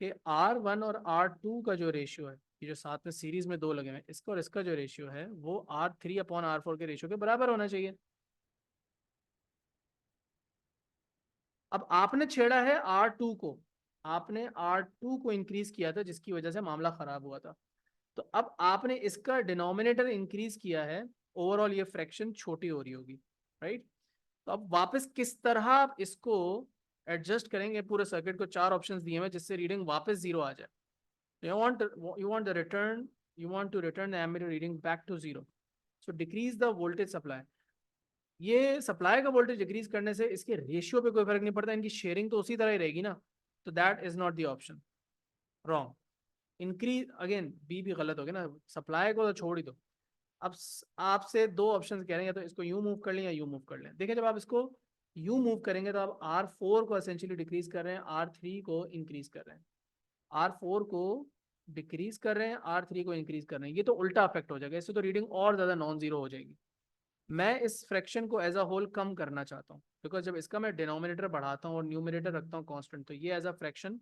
कि R1 और R2 का जो रेशियो है, ये जो साथ में सीरीज में दो लगे हैं, इसका और इसका जो रेशियो है वो R3 अपॉन R4 के रेशियो के बराबर होना चाहिए। अब आपने छेड़ा है R2 को, आपने R2 को इंक्रीज किया था जिसकी वजह से मामला खराब हुआ था, तो अब आपने इसका डिनोमिनेटर इंक्रीज किया है, ओवरऑल ये फ्रैक्शन छोटी हो रही होगी, राइट? तो अब वापस किस तरह आप इसको एडजस्ट करेंगे? पूरे सर्किट को 4 ऑप्शंस दिए हैं जिससे रीडिंग वापस जीरो आ जाए। You want to return the ammeter reading back to zero, so decrease the voltage supply. ये सप्लाई का वोल्टेज डिक्रीज करने से इसके रेशियो पे कोई फर्क नहीं पड़ता, इनकी शेयरिंग तो उसी तरह ही रहेगी ना, तो that is not the option, wrong. Increase, again B भी गलत हो गया ना, सप्लाई को तो छोड़ ही दो। अब आपसे 2 ऑप्शंस कह रहे हैं, तो इसको यू मूव कर लें या यू मूव कर लें। देखिए, जब आप इसको यू मूव करेंगे तो आप R4 को एसेंशियली डिक्रीज कर रहे हैं, R3 को इंक्रीज कर रहे हैं, R4 को डिक्रीज कर रहे हैं, R3 को इंक्रीज कर रहे हैं, ये तो उल्टा इफेक्ट हो जाएगा, इससे तो रीडिंग और ज़्यादा नॉन जीरो हो जाएगी। मैं इस फ्रैक्शन को एज अ होल कम करना चाहता हूँ, बिकॉज जब इसका मैं डिनोमिनेटर बढ़ाता हूँ और न्यूमिनेटर रखता हूँ कांस्टेंट, तो ये एज अ फ्रैक्शन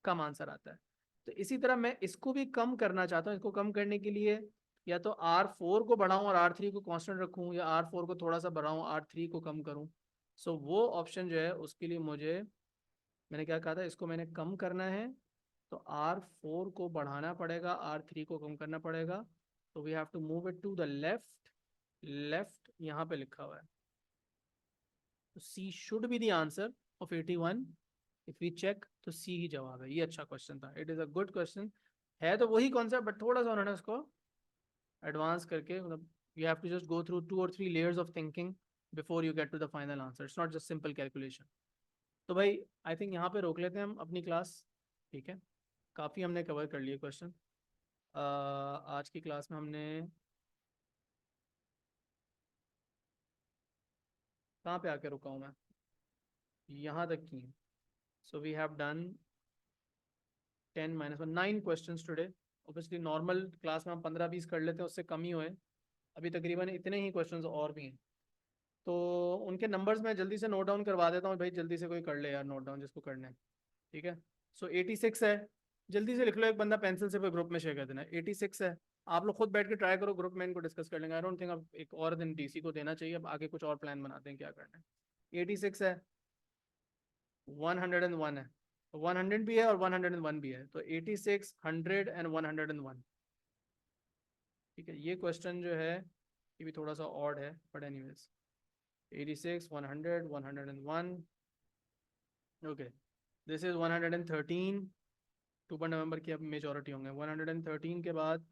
कम आंसर आता है। तो इसी तरह मैं इसको भी कम करना चाहता हूँ। इसको कम करने के लिए या तो R4 को बढ़ाऊँ और R3 को कांस्टेंट रखूँ, या R4 को थोड़ा सा बढ़ाऊँ, R3 को कम करूँ। सो वो ऑप्शन जो है उसके लिए मैंने क्या कहा था, इसको मैंने कम करना है, तो R4 को बढ़ाना पड़ेगा, R3 को कम करना पड़ेगा। तो we have to move it to the left यहाँ पे लिखा हुआ है, तो C should be the answer of 81। If we check तो सी ही जवाब है। ये अच्छा क्वेश्चन था, it is a good question. है तो वही कॉन्सेप्ट, बट थोड़ा सा उन्होंने उसको एडवांस करके, मतलब you have to just go through 2 or 3 layers of thinking before you get to the final answer. It's not just simple calculation. तो भाई आई थिंक यहाँ पे रोक लेते हैं हम अपनी क्लास, ठीक है। काफ़ी हमने कवर कर लिए क्वेश्चन आज की क्लास में। हमने कहाँ पे आके रुका हूँ मैं, यहाँ तक की। So we have done 10 - 1 9 questions today. Obviously normal class में हम 15-20 कर लेते हैं, उससे कम ही हुए। अभी तकरीबन इतने ही क्वेश्चंस और भी हैं, तो उनके नंबर्स मैं जल्दी से नोट डाउन करवा देता हूँ। भाई जल्दी से कोई कर ले यार नोट डाउन जिसको करना है, ठीक है। सो 86 है, जल्दी से लिख लो, एक बंदा पेंसिल से ग्रुप में शेयर कर देना। 86 है, आप लोग खुद बैठ के ट्राई करो, ग्रुप में इनको डिस्कस कर लेंगे। आई डोंट थिंक अब एक और दिन डीसी को देना चाहिए, अब आगे कुछ और प्लान बनाते हैं क्या करना है। 86 है, 101 है, 100 भी है और 101 भी है, तो 86, 100 एंड 101, ठीक है। ये क्वेश्चन जो है ये भी थोड़ा सा ऑड है, but anyways 86, 100, 101, okay. This is 113। 2 नवंबर की अब मेजॉरिटी होंगे। 113 के बाद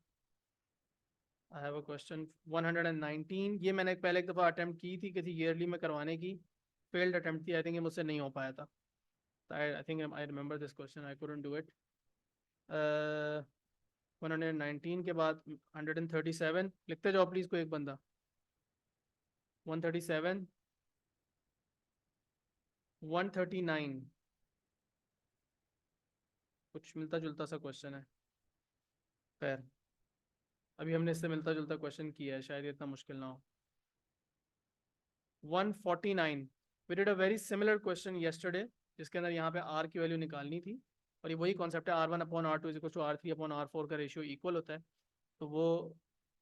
आई हैव अ क्वेश्चन 119। ये मैंने पहले एक दफ़ा अटेम्प्ट की थी किसी ईयरली में करवाने की, फेल्ड अटेम्प्ट थी। आई थिंक ये मुझसे नहीं हो पाया था। I think I remember this question, I couldn't do it. 119 के बाद 137 लिखते जाओ प्लीज़ कोई एक बंदा। 137, 139, कुछ मिलता जुलता सा क्वेश्चन है। खैर अभी हमने इससे मिलता जुलता क्वेश्चन किया है, शायद ये इतना मुश्किल ना हो। 149, we did a very similar question yesterday, जिसके अंदर यहाँ पे आर की वैल्यू निकालनी थी, और ये वही कॉन्सेप्ट है, R1/R2 = R3/R4 का रेशियो इक्वल होता है। तो वो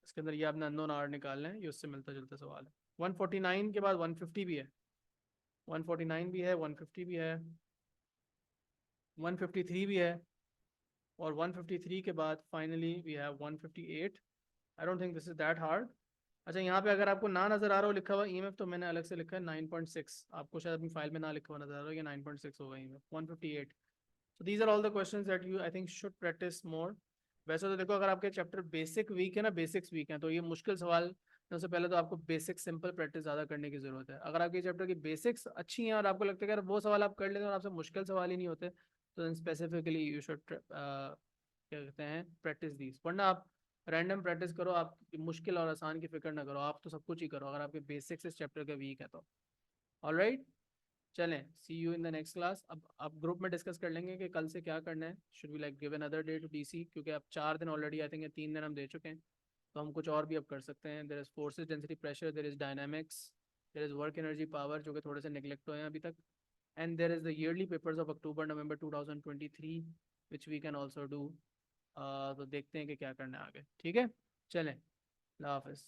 इसके अंदर ये आपने अननोन आर निकालना है, ये उससे मिलता जुलता सवाल है। 149 के बाद 150 भी है, 149 भी है, 150 भी है, 153 भी है, और 153 के बाद finally we have 158। I don't think this is that hard. अच्छा यहाँ पे अगर आपको ना नज़र आ रहा हो लिखा हुआ ईएमएफ, तो मैंने अलग से लिखा है 9.6, आपको शायद अपनी फाइल में ना लिखा हुआ नज़र आ रहा हो, ये 9.6 होगा EMF. 158। So these are all the questions that you I think should practise more. वैसे तो देखो अगर आपके चैप्टर बेसिक वीक है ना, बेसिक्स वीक हैं, तो ये मुश्किल सवाल सबसे पहले तो आपको बेसिक सिंपल प्रैक्टिस ज़्यादा करने की ज़रूरत है। अगर आपके चैप्टर की बेसिक्स अच्छी हैं और आपको लगता है कि यार वो सवाल आप कर लेते हैं और आपसे मुश्किल सवाल ही नहीं होते, तो स्पेसिफिकली यू शुड क्या कहते हैं प्रैक्टिस दीज। वरना आप रैंडम प्रैक्टिस करो, आप मुश्किल और आसान की फिक्र ना करो, आप तो सब कुछ ही करो अगर आपके बेसिक्स इस चैप्टर के वीक है तो। ऑलराइट, चलें, see you in the next class. अब ग्रुप में डिस्कस कर लेंगे कि कल से क्या करना है। Should we like give another day to DC, क्योंकि अब 4 दिन ऑलरेडी आई थिंक 3 दिन हम दे चुके हैं, तो हम कुछ और भी अब कर सकते हैं। There is forces density pressure, there is dynamics, there is work energy power, जो कि थोड़े से नेग्लेक्ट हुए हैं अभी तक, and there is the early papers of October November 2023 which we can also do. तो देखते हैं कि क्या करना है आगे, ठीक है। चलें, अल्लाह हाफिज़।